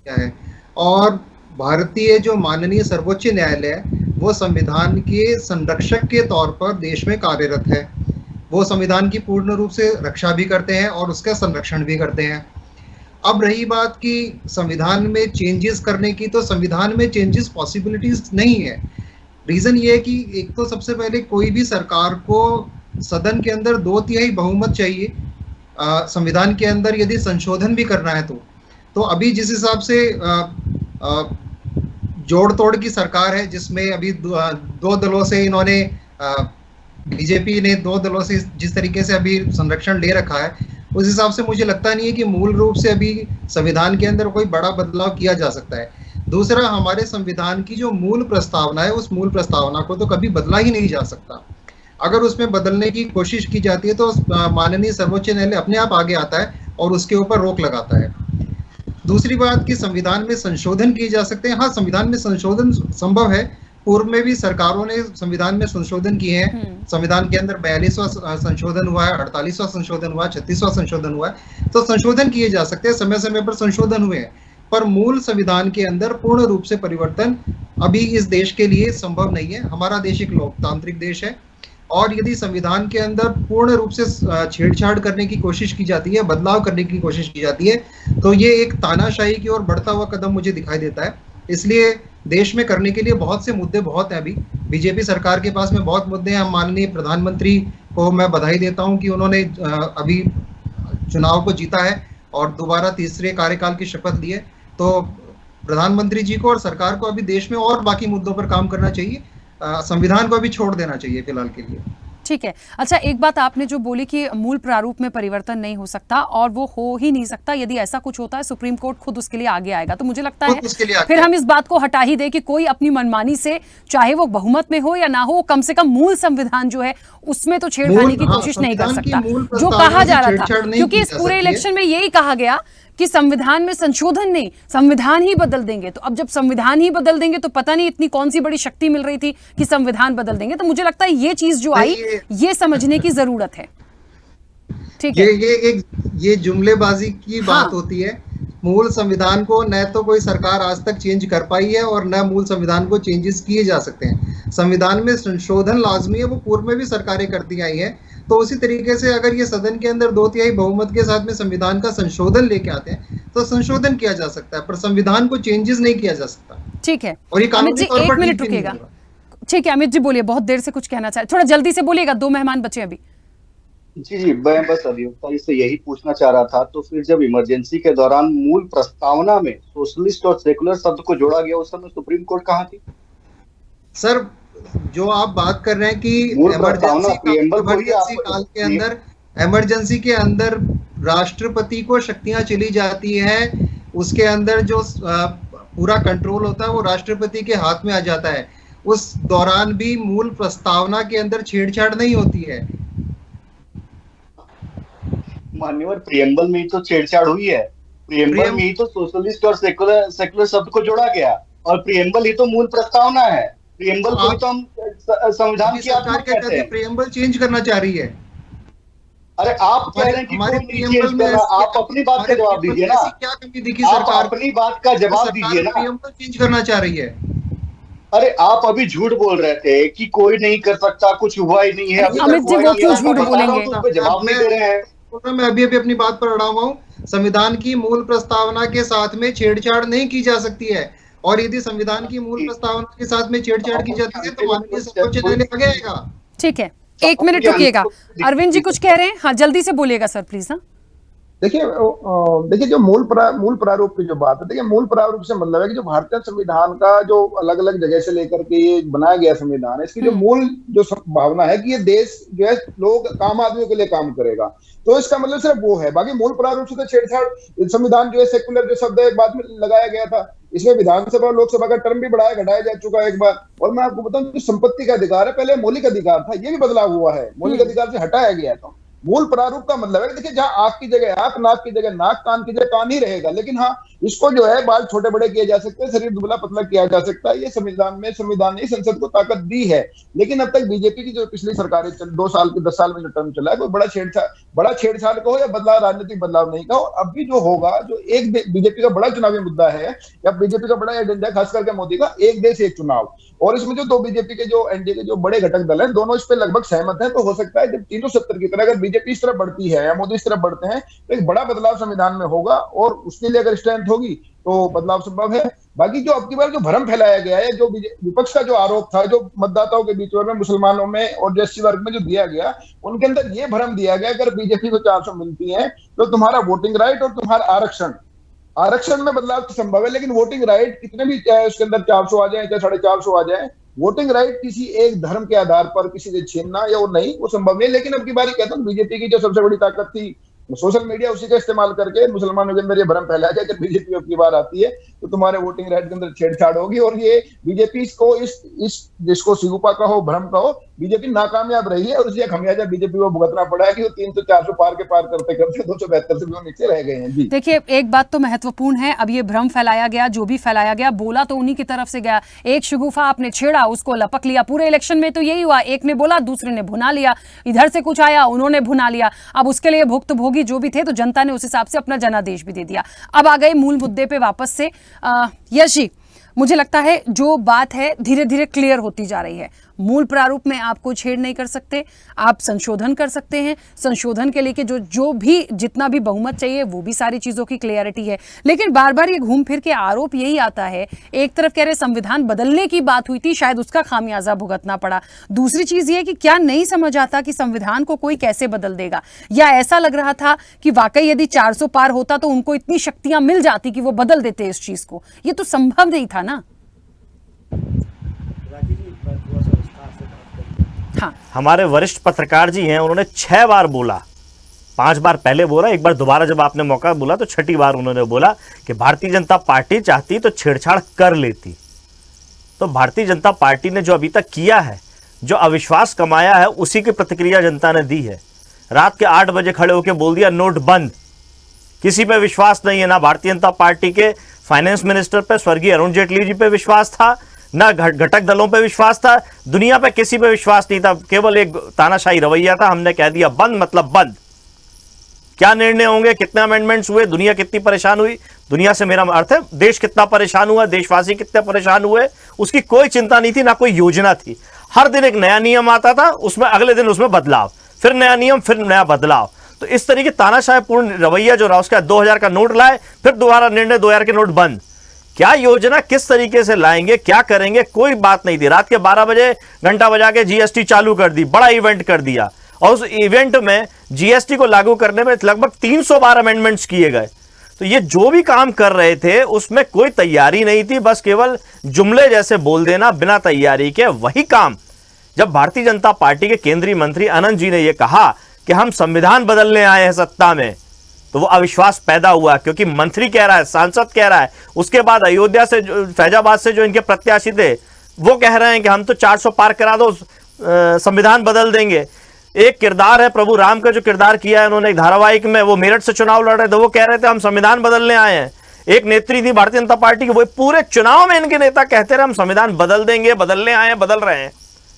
क्या है, और भारतीय जो माननीय सर्वोच्च न्यायालय है वो संविधान के संरक्षक के तौर पर देश में कार्यरत है। वो संविधान की पूर्ण रूप से रक्षा भी करते हैं और उसका संरक्षण भी करते हैं। अब रही बात कि संविधान में चेंजेस करने की, तो संविधान में चेंजेस पॉसिबिलिटीज नहीं है। रीजन ये है कि एक तो सबसे पहले कोई भी सरकार को सदन के अंदर 2/3 बहुमत चाहिए। संविधान के अंदर यदि संशोधन भी करना है तो अभी जिस हिसाब से जोड़ तोड़ की सरकार है, जिसमें अभी दो दलों से इन्होंने, बीजेपी ने 2 दलों से जिस तरीके से अभी संरक्षण ले रखा है, उस हिसाब से मुझे लगता नहीं है कि मूल रूप से अभी संविधान के अंदर कोई बड़ा बदलाव किया जा सकता है। दूसरा, हमारे संविधान की जो मूल प्रस्तावना है, उस मूल प्रस्तावना को तो कभी बदला ही नहीं जा सकता। अगर उसमें बदलने की कोशिश की जाती है तो माननीय सर्वोच्च न्यायालय अपने आप आगे आता है और उसके ऊपर रोक लगाता है। दूसरी बात कि संविधान में संशोधन किए जा सकते हैं। हाँ, संविधान में संशोधन संभव है। पूर्व में भी सरकारों ने संविधान में संशोधन किए हैं। संविधान के अंदर 42वां संशोधन हुआ है, 48वां संशोधन हुआ है, 36वां संशोधन हुआ है। तो संशोधन किए जा सकते हैं, समय समय पर संशोधन हुए हैं, पर मूल संविधान के अंदर पूर्ण रूप से परिवर्तन अभी इस देश के लिए संभव नहीं है। हमारा देश एक लोकतांत्रिक देश है, और यदि संविधान के अंदर पूर्ण रूप से छेड़छाड़ करने की कोशिश की जाती है, बदलाव करने की कोशिश की जाती है, तो ये एक तानाशाही की ओर बढ़ता हुआ कदम मुझे दिखाई देता है। इसलिए देश में करने के लिए बहुत से मुद्दे बहुत हैं। अभी बीजेपी सरकार के पास में बहुत मुद्दे हैं। माननीय प्रधानमंत्री को मैं बधाई देता हूं कि उन्होंने अभी चुनाव को जीता है और दोबारा तीसरे कार्यकाल की शपथ ली है। तो प्रधानमंत्री जी को और सरकार को अभी देश में और बाकी मुद्दों पर काम करना चाहिए। संविधान को अभी छोड़ देना चाहिए फिलहाल के लिए।
ठीक है। अच्छा, एक बात आपने जो बोली कि मूल प्रारूप में परिवर्तन नहीं हो सकता, और वो हो ही नहीं सकता। यदि ऐसा कुछ होता है सुप्रीम कोर्ट खुद उसके लिए आगे आएगा, तो मुझे लगता है फिर हम इस बात को हटा ही दे कि कोई अपनी मनमानी से, चाहे वो बहुमत में हो या ना हो, कम से कम मूल संविधान जो है उसमें तो छेड़खानी की कोशिश नहीं कर सकता, जो कहा जा रहा था। क्योंकि इस पूरे इलेक्शन में यही कहा गया कि संविधान में संशोधन नहीं, संविधान ही बदल देंगे। तो अब जब संविधान ही बदल देंगे तो पता नहीं इतनी कौन सी बड़ी शक्ति मिल रही थी कि संविधान बदल देंगे। तो मुझे लगता है ये चीज जो आई, ये समझने की जरूरत है। ठीक है,
ये जुमलेबाजी की बात होती है मूल संविधान को न तो कोई सरकार आज तक चेंज कर पाई है और न मूल संविधान को चेंजेस किए जा सकते हैं। संविधान में संशोधन लाजमी है, वो पूर्व में भी सरकारें करती आई हैं। तो उसी तरीके से अगर ये सदन के अंदर 2/3 बहुमत के साथ में संविधान का संशोधन लेके आते हैं तो संशोधन किया जा सकता है, पर संविधान को चेंजेस नहीं किया जा सकता।
ठीक है
और ये
अमित जी,
कानूनी तौर पर
1 मिनट
ठीक भी नहीं
रुकिएगा।
होगा।
ठीक है अमित जी बोलिए, बहुत देर से कुछ कहना चाह रहे, थोड़ा जल्दी से बोलिएगा, 2 मेहमान बचे अभी।
जी, मैं बस अधिवक्ता जी से यही पूछना चाह रहा था, तो फिर जब इमरजेंसी के दौरान मूल प्रस्तावना में सोशलिस्ट और सेकुलर शब्द को जोड़ा गया, उस समय सुप्रीम कोर्ट कहाँ थी?
सर, जो आप बात कर रहे हैं कि इमरजेंसी के अंदर राष्ट्रपति को शक्तियां चली जाती हैं, उसके अंदर जो पूरा कंट्रोल होता है वो राष्ट्रपति के हाथ में आ जाता है। उस दौरान भी मूल प्रस्तावना के अंदर छेड़छाड़ नहीं होती है।
मान्यवर, प्रियम्बल में ही तो छेड़छाड़ हुई है। प्रियम्बल में ही तो सोशलिस्ट और सेकुलर शब्द को जोड़ा गया, और प्रियम्बल ही तो मूल प्रस्तावना है। प्रियम्बल को तो हम संविधान की आत्मा कहते हैं।
प्रियम्बल चेंज करना चाह रही है।
अरे आप कह रहे हैं कि
हमारे
प्रियम्बल में आप अपनी बात का जवाब दीजिए ना।
क्या कमी दिखी सरकार?
अपनी बात का जवाब दीजिए ना।
प्रियम्बल चेंज करना चाह रही है।
अरे आप अभी झूठ बोल रहे थे कि कोई नहीं कर सकता, कुछ हुआ ही नहीं है।
अमित जी वो क्यों झूठ बोलेंगे?
जवाब नहीं दे रहे हैं।
तो मैं अभी अपनी बात पर अड़ा हुआ हूँ। संविधान की मूल प्रस्तावना के साथ में छेड़छाड़ नहीं की जा सकती है, और यदि संविधान की मूल प्रस्तावना के साथ में छेड़छाड़ की जाती है तो माननीय सर्वोच्च न्यायालय आगे आएगा।
ठीक है, 1 मिनट रुकिएगा। अरविंद जी कुछ कह रहे हैं? हाँ जल्दी से बोलिएगा सर प्लीज। हाँ
देखिए जो मूल प्रारूप की जो बात है, देखिए मूल प्रारूप से मतलब है कि जो भारतीय संविधान का जो अलग अलग जगह से लेकर के ये बनाया गया संविधान है, इसकी जो मूल जो भावना है कि ये देश जो है लोग आम आदमियों के लिए काम करेगा, तो इसका मतलब सिर्फ वो है। बाकी मूल प्रारूप से तो छेड़छाड़, संविधान जो है सेकुलर जो शब्द है बाद में लगाया गया था, इसमें विधानसभा और लोकसभा का टर्म भी बढ़ाया घटाया जा चुका है एक बार। और मैं आपको बताऊं, जो संपत्ति का अधिकार है पहले मौलिक अधिकार था, ये भी बदलाव हुआ है, मौलिक अधिकार से हटाया गया है। तो मूल प्रारूप का मतलब है, देखिए जहां आंख की जगह आंख, नाक की जगह नाक, कान की जगह कान ही रहेगा, लेकिन हाँ इसको जो है बाल छोटे बड़े किए जा सकते हैं, शरीर दुबला पतला किया जा सकता है। ये संविधान ने संसद को ताकत दी है। लेकिन अब तक बीजेपी की जो पिछली सरकारें 2 साल की 10 साल में जो टर्म चला है, कोई बड़ा छेड़छाड़ कहो या बदलाव, राजनीतिक बदलाव नहीं कहो। अब भी जो होगा, जो एक बीजेपी का बड़ा चुनावी मुद्दा है या बीजेपी का बड़ा एजेंडा, खास करके मोदी का एक देश एक चुनाव, और इसमें जो 2 बीजेपी के जो एनडीए के जो बड़े घटक दल हैं, दोनों इस पे लगभग सहमत हैं। तो हो सकता है जब 370 की तरह अगर बीजेपी इस तरफ बढ़ती है या मोदी इस तरफ बढ़ते हैं तो एक बड़ा बदलाव संविधान में होगा, और उसके लिए अगर स्ट्रेंथ होगी तो बदलाव संभव है। बाकी जो अब की बार जो भ्रम फैलाया गया है, जो विपक्ष का जो आरोप था, जो मतदाताओं के बीच में, मुसलमानों में और जो एससी वर्ग में जो दिया गया, उनके अंदर ये भ्रम दिया गया अगर बीजेपी को 400 मिलती है तो तुम्हारा वोटिंग राइट और तुम्हारा आरक्षण में बदलाव तो संभव है, लेकिन वोटिंग राइट कितने भी, चाहे उसके अंदर 400 आ जाए चाहे 450 आ जाए, वोटिंग राइट किसी एक धर्म के आधार पर किसी से छीनना या वो नहीं, वो संभव नहीं। लेकिन अब की बारी कहता हूँ बीजेपी की जो सबसे बड़ी ताकत थी सोशल मीडिया, उसी का इस्तेमाल करके मुसलमानों के अंदर ये भ्रम फैलाया जाए कि बीजेपी अब की बार आती है तो तुम्हारे वोटिंग राइट के अंदर छेड़छाड़ होगी। और ये बीजेपी को इस जिसको सिगुपा का हो, भ्रम का हो, बीजेपी नाकामयाब रही है, और इसलिए खमियाजा बीजेपी को भुगतना पड़ा है कि वो 300-400 पार करते 272 से भी नीचे रह गए हैं। जी
देखिए, एक बात तो महत्वपूर्ण है, अब ये भ्रम फैलाया गया, जो भी फैलाया गया, बोला तो उन्हीं की तरफ से गया। एक शगुफा आपने छेड़ा, उसको लपक लिया। पूरे इलेक्शन में तो यही हुआ, एक ने बोला दूसरे ने भुना लिया, इधर से कुछ आया उन्होंने भुना लिया। अब उसके लिए भुक्तभोगी जो भी थे, तो जनता ने उस हिसाब से अपना जनादेश भी दे दिया। अब आ गए मूल मुद्दे पे वापस से। यश जी, मुझे लगता है जो बात है धीरे धीरे क्लियर होती जा रही है। मूल प्रारूप में आप कोई छेड़ नहीं कर सकते, आप संशोधन कर सकते हैं। संशोधन के लिए कि जो भी जितना भी बहुमत चाहिए, वो भी सारी चीजों की क्लियरिटी है। लेकिन बार बार ये घूम फिर के आरोप यही आता है, एक तरफ कह रहे संविधान बदलने की बात हुई थी, शायद उसका खामियाजा भुगतना पड़ा। दूसरी चीज ये कि क्या नहीं समझ आता कि संविधान को कोई कैसे बदल देगा, या ऐसा लग रहा था कि वाकई यदि 400 पार होता तो उनको इतनी शक्तियां मिल जाती कि वो बदल देते इस चीज को। ये तो संभव नहीं था ना।
हाँ। हमारे वरिष्ठ पत्रकार जी हैं, उन्होंने 6 बार बोला, 5 बार पहले बोला, एक बार दोबारा जब आपने मौका बोला तो 6ठी बार उन्होंने बोला कि भारतीय जनता पार्टी चाहती तो छेड़छाड़ कर लेती। तो भारतीय जनता पार्टी ने जो अभी तक किया है, जो अविश्वास कमाया है, उसी की प्रतिक्रिया जनता ने दी है। रात के 8 बजे खड़े होकर बोल दिया नोट बंद। किसी पे विश्वास नहीं है, ना भारतीय जनता पार्टी के फाइनेंस मिनिस्टर पे, स्वर्गीय अरुण जेटली जी पे विश्वास था, ना घटक दलों पे विश्वास था, दुनिया पे किसी पे विश्वास नहीं था। केवल एक तानाशाही रवैया था, हमने कह दिया बंद मतलब बंद। क्या निर्णय होंगे, कितने अमेंडमेंट्स हुए, दुनिया कितनी परेशान हुई, दुनिया से मेरा अर्थ है देश कितना परेशान हुआ, देशवासी कितने परेशान हुए, उसकी कोई चिंता नहीं थी, ना कोई योजना थी। हर दिन एक नया नियम आता था, उसमें अगले दिन उसमें बदलाव, फिर नया नियम, फिर नया बदलाव। तो इस तरीके तानाशाहपूर्ण रवैया जो रहा, उसका 2000 का नोट लाए, फिर दोबारा निर्णय 2000 के नोट बंद। क्या योजना किस तरीके से लाएंगे, क्या करेंगे, कोई बात नहीं थी। रात के 12 बजे घंटा बजा के जीएसटी चालू कर दी, बड़ा इवेंट कर दिया, और उस इवेंट में जीएसटी को लागू करने में लगभग 300 बार अमेंडमेंट्स किए गए। तो ये जो भी काम कर रहे थे उसमें कोई तैयारी नहीं थी, बस केवल जुमले जैसे बोल देना बिना तैयारी के। वही काम जब भारतीय जनता पार्टी के केंद्रीय मंत्री अनंत जी ने यह कहा कि हम संविधान बदलने आए हैं सत्ता में, तो वो अविश्वास पैदा हुआ, क्योंकि मंत्री कह रहा है, सांसद कह रहा है, उसके बाद अयोध्या से, फैजाबाद से जो इनके प्रत्याशी थे वो कह रहे हैं कि हम तो 400 पार करा दो, संविधान बदल देंगे। एक किरदार है प्रभु राम का, जो किरदार किया है उन्होंने एक धारावाहिक में, वो मेरठ से चुनाव लड़ रहे थे, वो कह रहे थे हम संविधान बदलने आए हैं। एक नेत्री थी भारतीय जनता पार्टी की, वो पूरे चुनाव में इनके नेता कहते रहे हम संविधान बदल देंगे, बदलने आए हैं, बदल रहे हैं,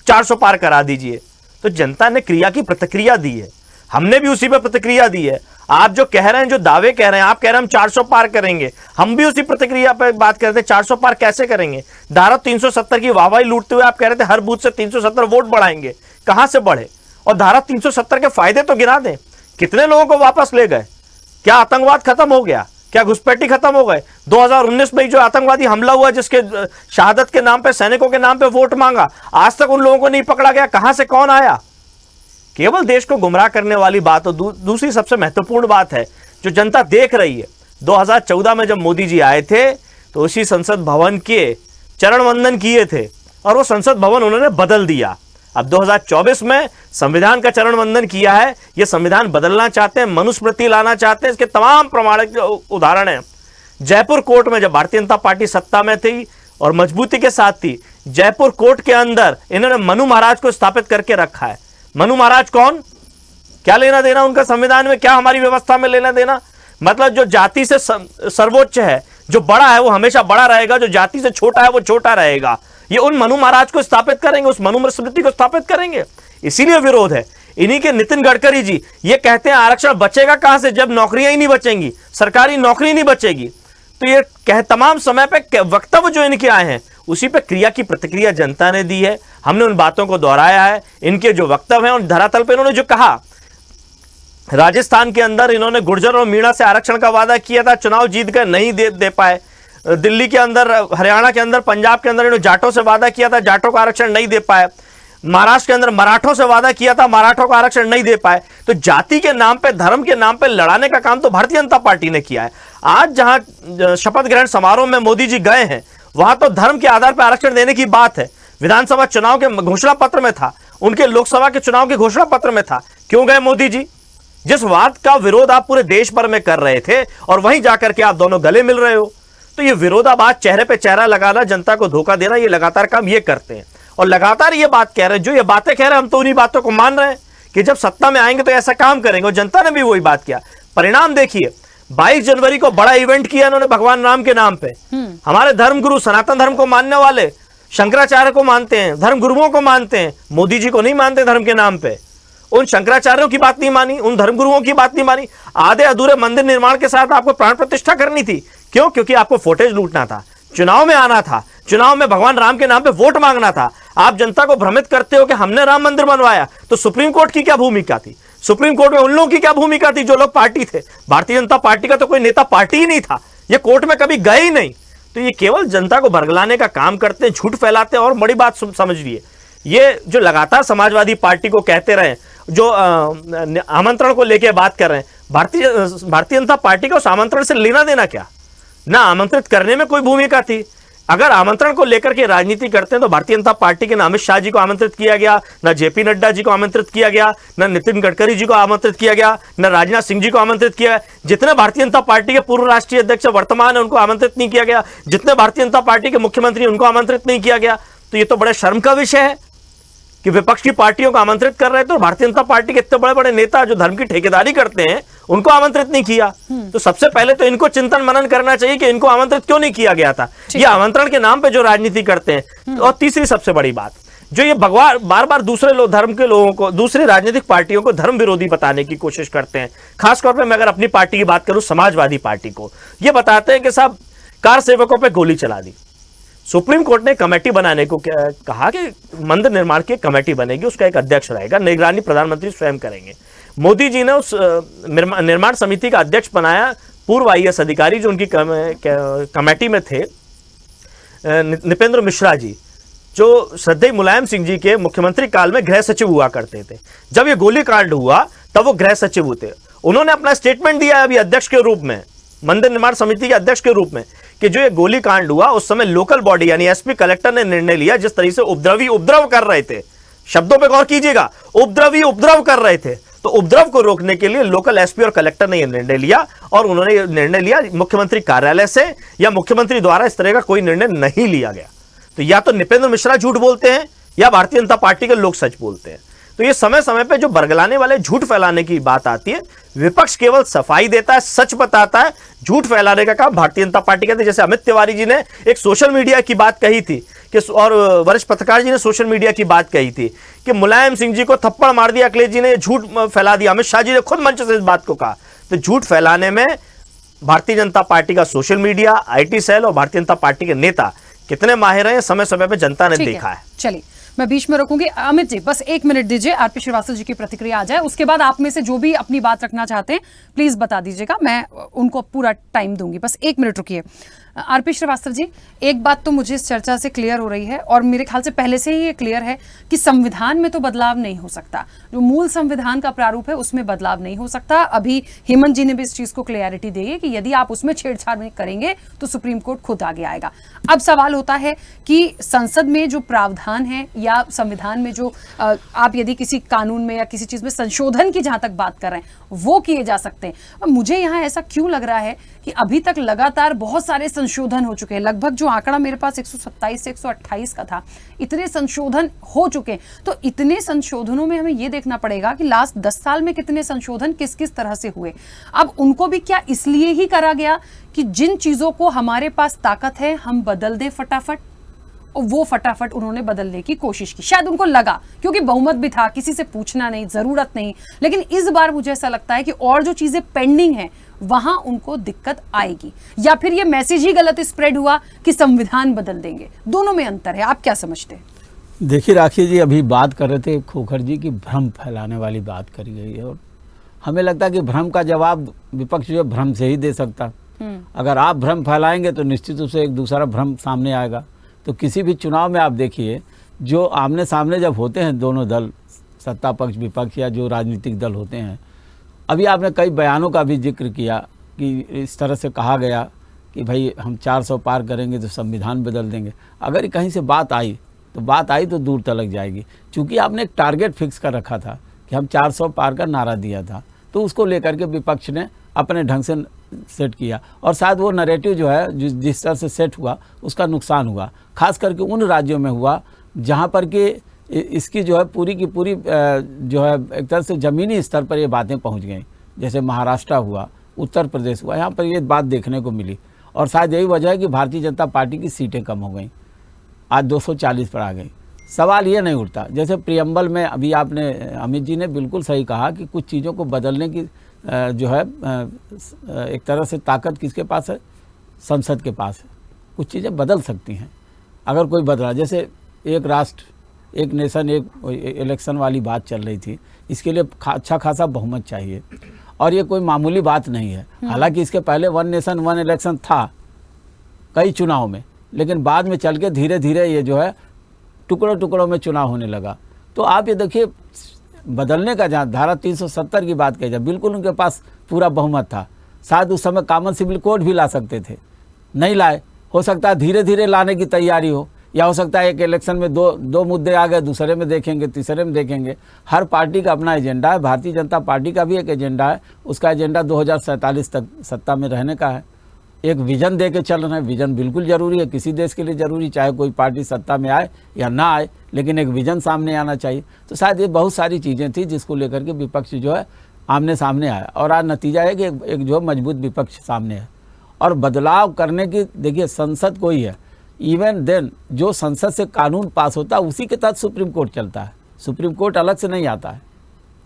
400 पार करा दीजिए। तो जनता ने क्रिया की प्रतिक्रिया दी है, हमने भी उसी पर प्रतिक्रिया दी है। आप जो कह रहे हैं, जो दावे कह रहे हैं, आप कह रहे हैं हम 400 पार करेंगे, हम भी उसी प्रतिक्रिया पर बात करते हैं। 400 पार कैसे करेंगे? धारा 370 की वाहवाही लूटते हुए आप कह रहे थे हर बूथ से 370 वोट बढ़ाएंगे, कहां से बढ़े? और धारा 370 के फायदे तो गिना दें, कितने लोगों को वापस ले गए? क्या आतंकवाद खत्म हो गया? क्या घुसपैठी खत्म हो गए? 2019 में जो आतंकवादी हमला हुआ, जिसके शहादत के नाम पे, सैनिकों के नाम पे वोट मांगा, आज तक उन लोगों को नहीं पकड़ा गया। कहां से कौन आया? केवल देश को गुमराह करने वाली बात। और दूसरी सबसे महत्वपूर्ण बात है जो जनता देख रही है, 2014 में जब मोदी जी आए थे तो उसी संसद भवन के चरण वंदन किए थे, और वो संसद भवन उन्होंने बदल दिया। अब 2024 में संविधान का चरण वंदन किया है, ये संविधान बदलना चाहते हैं, मनुस्मृति लाना चाहते हैं। इसके तमाम प्रमाणिक उदाहरण हैं। जयपुर कोर्ट में जब भारतीय जनता पार्टी सत्ता में थी और मजबूती के साथ थी, जयपुर कोर्ट के अंदर इन्होंने मनु महाराज को स्थापित करके रखा है। मनु महाराज कौन? क्या लेना देना उनका संविधान में, क्या हमारी व्यवस्था में लेना देना? मतलब जो जाति से सर्वोच्च है, जो बड़ा है वो हमेशा बड़ा रहेगा, जो जाति से छोटा है वो छोटा रहेगा। ये उन मनु महाराज को स्थापित करेंगे, उस मनुस्मृति को स्थापित करेंगे। इसीलिए विरोध है। इन्हीं के नितिन गडकरी जी ये कहते हैं आरक्षण बचेगा कहां से, जब नौकरियां ही नहीं बचेंगी, सरकारी नौकरी नहीं बचेगी। तो ये तमाम समय पे वक्तव्य जो इनके आए हैं, उसी पे क्रिया की प्रतिक्रिया जनता ने दी है। हमने उन बातों को दोहराया है। इनके जो वक्तव्य हैं, उन धरातल पे इन्होंने जो कहा, राजस्थान के अंदर इन्होंने गुर्जर और मीणा से आरक्षण का वादा किया था, चुनाव जीत गए, नहीं दे पाए। दिल्ली के अंदर, हरियाणा के अंदर, पंजाब के अंदर इन्होंने जाटों से वादा किया था, जाटों का आरक्षण नहीं दे पाए। महाराष्ट्र के अंदर मराठों से वादा किया था, मराठों का आरक्षण नहीं दे पाए। तो जाति के नाम पे, धर्म के नाम पे लड़ाने का काम तो भारतीय जनता पार्टी ने किया है। आज जहां शपथ ग्रहण समारोह में मोदी जी गए हैं, वहां तो धर्म के आधार पर आरक्षण देने की बात है। विधानसभा चुनाव के घोषणा पत्र में था, उनके लोकसभा के चुनाव के घोषणा पत्र में था। क्यों गए मोदी जी? जिस बात का विरोध आप पूरे देश भर में कर रहे थे, और वहीं जाकर के आप दोनों गले मिल रहे हो। तो ये विरोधाभास, चेहरे पे चेहरा लगाना, जनता को धोखा देना, ये लगातार काम ये करते हैं। और लगातार ये बात कह रहे हैं, जो ये बातें कह रहे हैं, हम तो उन्हीं बातों को मान रहे हैं कि जब सत्ता में आएंगे तो ऐसा काम करेंगे। और जनता ने भी वही बात किया। परिणाम देखिए, 22 जनवरी को बड़ा इवेंट किया इन्होंने भगवान राम के नाम पे। हमारे धर्मगुरु, सनातन धर्म को मानने वाले, शंकराचार्य को मानते हैं, धर्म गुरुओं को मानते हैं, मोदी जी को नहीं मानते धर्म के नाम पे। उन शंकराचार्यों की बात नहीं मानी, उन धर्मगुरुओं की बात नहीं मानी। आधे अधूरे मंदिर निर्माण के साथ आपको प्राण प्रतिष्ठा करनी थी। क्यों? क्योंकि आपको फुटेज लूटना था, चुनाव में आना था, चुनाव में भगवान राम के नाम पे वोट मांगना था। आप जनता को भ्रमित करते हो कि हमने राम मंदिर बनवाया। तो सुप्रीम कोर्ट की क्या भूमिका थी? सुप्रीम कोर्ट में उन लोगों की क्या भूमिका थी जो लोग पार्टी थे? भारतीय जनता पार्टी का तो कोई नेता पार्टी ही नहीं था, ये कोर्ट में कभी गए ही नहीं। तो ये केवल जनता को भरगलाने का काम करते हैं, झूठ फैलाते हैं। और बड़ी बात समझिए, ये जो लगातार समाजवादी पार्टी को कहते रहे, जो आमंत्रण को लेकर बात कर रहे हैं, भारतीय जनता पार्टी को उस आमंत्रण से लेना देना क्या? ना आमंत्रित करने में कोई भूमिका थी। अगर आमंत्रण को लेकर के राजनीति करते हैं तो भारतीय जनता पार्टी के ना अमित शाह जी को आमंत्रित किया गया, ना जेपी नड्डा जी को आमंत्रित किया गया, ना नितिन गडकरी जी को आमंत्रित किया गया, ना राजनाथ सिंह जी को आमंत्रित किया गया। जितने भारतीय जनता पार्टी के पूर्व राष्ट्रीय अध्यक्ष वर्तमान है, उनको आमंत्रित नहीं किया गया। जितने भारतीय जनता पार्टी के मुख्यमंत्री, उनको आमंत्रित नहीं किया गया। तो ये तो बड़े शर्म का विषय है कि विपक्ष की पार्टियों को आमंत्रित कर रहे थे और भारतीय जनता पार्टी के इतने बड़े बड़े नेता जो धर्म की ठेकेदारी करते हैं, उनको आमंत्रित नहीं किया। तो सबसे पहले तो इनको चिंतन मनन करना चाहिए कि इनको आमंत्रित क्यों नहीं किया गया था। ये आमंत्रण के नाम पे जो राजनीति करते हैं। और तीसरी सबसे बड़ी बात, जो ये भगवान बार बार दूसरे धर्म के लोगों को, दूसरी राजनीतिक पार्टियों को धर्म विरोधी बताने की कोशिश करते हैं। खासतौर पे मैं अगर अपनी पार्टी की बात करूं, समाजवादी पार्टी को, ये बताते हैं कि साहब कार सेवकों पे गोली चला दी। सुप्रीम कोर्ट ने कमेटी बनाने को कहा कि मंदिर निर्माण की कमेटी बनेगी, उसका एक अध्यक्ष रहेगा, निगरानी प्रधानमंत्री स्वयं करेंगे। मोदी जी ने उस निर्माण समिति का अध्यक्ष बनाया पूर्व IAS अधिकारी जो उनकी कमेटी में थे, नृपेंद्र मिश्रा जी, जो श्रद्धेय मुलायम सिंह जी के मुख्यमंत्री काल में गृह सचिव हुआ करते थे। जब ये गोलीकांड हुआ तब वो गृह सचिव थे। उन्होंने अपना स्टेटमेंट दिया अभी अध्यक्ष के रूप में, मंदिर निर्माण समिति के अध्यक्ष के रूप में, कि जो ये गोलीकांड हुआ उस समय लोकल बॉडी यानी SP कलेक्टर ने निर्णय लिया, जिस तरह से उपद्रवी उपद्रव कर रहे थे, शब्दों पे गौर कीजिएगा, उपद्रवी उपद्रव कर रहे थे, तो उपद्रव को रोकने के लिए लोकल SP और कलेक्टर ने यह निर्णय लिया। और उन्होंने ये निर्णय लिया मुख्यमंत्री कार्यालय से या मुख्यमंत्री द्वारा इस तरह का कोई निर्णय नहीं लिया गया। तो या तो नृपेंद्र मिश्रा झूठ बोलते हैं या भारतीय जनता पार्टी के लोग सच बोलते हैं। तो ये समय समय पे जो बरगलाने वाले झूठ फैलाने की बात आती है, विपक्ष केवल सफाई देता है, सच बताता है, झूठ फैलाने का काम भारतीय जनता पार्टी करती है। जैसे अमित तिवारी जी ने एक सोशल मीडिया की बात कही थी कि, और वरिष्ठ पत्रकार जी ने सोशल मीडिया की बात कही थी कि मुलायम सिंह जी को थप्पड़ मार दिया, अखिलेश जी ने झूठ फैला दिया, अमित शाह जी ने खुद मंच से इस बात को कहा। तो झूठ फैलाने में भारतीय जनता पार्टी का सोशल मीडिया, IT सेल और भारतीय जनता पार्टी के नेता कितने माहिर हैं, समय समय पे जनता ने देखा है।
चलिए मैं बीच में रोकूंगी। अमित जी बस 1 मिनट दीजिए, RP श्रीवास्तव जी की प्रतिक्रिया आ जाए, उसके बाद आप में से जो भी अपनी बात रखना चाहते हैं प्लीज बता दीजिएगा, मैं उनको पूरा टाइम दूंगी। बस 1 मिनट रुकिए। RP श्रीवास्तव जी, एक बात तो मुझे इस चर्चा से क्लियर हो रही है और मेरे ख्याल से पहले से ही ये क्लियर है कि संविधान में तो बदलाव नहीं हो सकता, जो मूल संविधान का प्रारूप है उसमें बदलाव नहीं हो सकता। अभी हेमंत जी ने भी इस चीज को क्लियरिटी दी है कि यदि आप उसमें छेड़छाड़ करेंगे तो सुप्रीम कोर्ट खुद आगे आएगा। अब सवाल होता है कि संसद में जो प्रावधान है या संविधान में जो आप यदि किसी कानून में या किसी चीज में संशोधन की जहां तक बात कर रहे हैं वो किए जा सकते हैं। मुझे यहां ऐसा क्यों लग रहा है कि अभी तक लगातार बहुत सारे संशोधन हो चुके हैं, लगभग जो आंकड़ा मेरे पास 127 से 128 का था, इतने संशोधन हो चुके हैं। तो इतने संशोधनों में हमें यह देखना पड़ेगा कि लास्ट 10 साल में कितने संशोधन किस किस तरह से हुए। अब उनको भी क्या इसलिए ही करा गया कि जिन चीजों को हमारे पास ताकत है हम बदल दें फटाफट, और वो फटाफट उन्होंने बदलने की कोशिश की। शायद उनको लगा क्योंकि बहुमत भी था, किसी से पूछना नहीं, जरूरत नहीं। लेकिन इस बार मुझे ऐसा लगता है कि और जो चीजें पेंडिंग हैं वहां उनको दिक्कत आएगी, या फिर ये मैसेज ही गलत स्प्रेड हुआ कि संविधान बदल देंगे। दोनों में अंतर है, आप क्या समझते हैं?
देखिए राखी जी, अभी बात कर रहे थे खोखर जी की भ्रम फैलाने वाली बात करी गई है, और हमें लगता है कि भ्रम का जवाब विपक्ष जो भ्रम से ही दे सकता। अगर आप भ्रम फैलाएंगे तो निश्चित रूप से एक दूसरा भ्रम सामने आएगा। तो किसी भी चुनाव में आप देखिए, जो आमने सामने जब होते हैं दोनों दल, सत्ता पक्ष विपक्ष या जो राजनीतिक दल होते हैं, अभी आपने कई बयानों का भी जिक्र किया कि इस तरह से कहा गया कि भाई हम 400 पार करेंगे तो संविधान बदल देंगे। अगर कहीं से बात आई तो दूर तलक जाएगी, क्योंकि आपने एक टारगेट फिक्स कर रखा था कि हम 400 पार का नारा दिया था, तो उसको लेकर के विपक्ष ने अपने ढंग से सेट किया, और शायद वो नैरेटिव जो है जिस तरह से सेट हुआ उसका नुकसान हुआ, खास करके उन राज्यों में हुआ जहाँ पर कि इसकी जो है पूरी की पूरी जो है एक तरह से ज़मीनी स्तर पर ये बातें पहुँच गई। जैसे महाराष्ट्र हुआ, उत्तर प्रदेश हुआ, यहाँ पर ये बात देखने को मिली, और शायद यही वजह है कि भारतीय जनता पार्टी की सीटें कम हो गई, आज 240 पर आ गई। सवाल ये नहीं उठता, जैसे प्रियम्बल में अभी आपने अमित जी ने बिल्कुल सही कहा कि कुछ चीज़ों को बदलने की जो है एक तरह से ताकत किसके पास है, संसद के पास है। कुछ चीज़ें बदल सकती हैं अगर कोई बदला, जैसे एक राष्ट्र एक नेशन एक इलेक्शन वाली बात चल रही थी, इसके लिए अच्छा खासा बहुमत चाहिए, और ये कोई मामूली बात नहीं है। हालांकि इसके पहले 1 नेशन 1 इलेक्शन था कई चुनाव में, लेकिन बाद में चल के धीरे धीरे ये जो है टुकड़ों टुकड़ों में चुनाव होने लगा। तो आप ये देखिए, बदलने का जहाँ धारा 370 की बात कही जाए, बिल्कुल उनके पास पूरा बहुमत था, शायद उस समय कॉमन सिविल कोड भी ला सकते थे, नहीं लाए। हो सकता है धीरे धीरे लाने की तैयारी हो, या हो सकता है एक इलेक्शन में दो मुद्दे आ गए, दूसरे में देखेंगे, तीसरे में देखेंगे। हर पार्टी का अपना एजेंडा है, भारतीय जनता पार्टी का भी एक एजेंडा है, उसका एजेंडा 2047 तक सत्ता में रहने का है। एक विजन दे के चल रहे हैं, विजन बिल्कुल ज़रूरी है, किसी देश के लिए ज़रूरी, चाहे कोई पार्टी सत्ता में आए या ना आए, लेकिन एक विजन सामने आना चाहिए। तो शायद ये बहुत सारी चीज़ें थी जिसको लेकर के विपक्ष जो है आमने सामने आया, और आज नतीजा है कि एक जो मजबूत विपक्ष सामने है। और बदलाव करने की देखिए संसद कोई है, इवन देन जो संसद से कानून पास होता है उसी के तहत सुप्रीम कोर्ट चलता है, सुप्रीम कोर्ट अलग से नहीं आता है।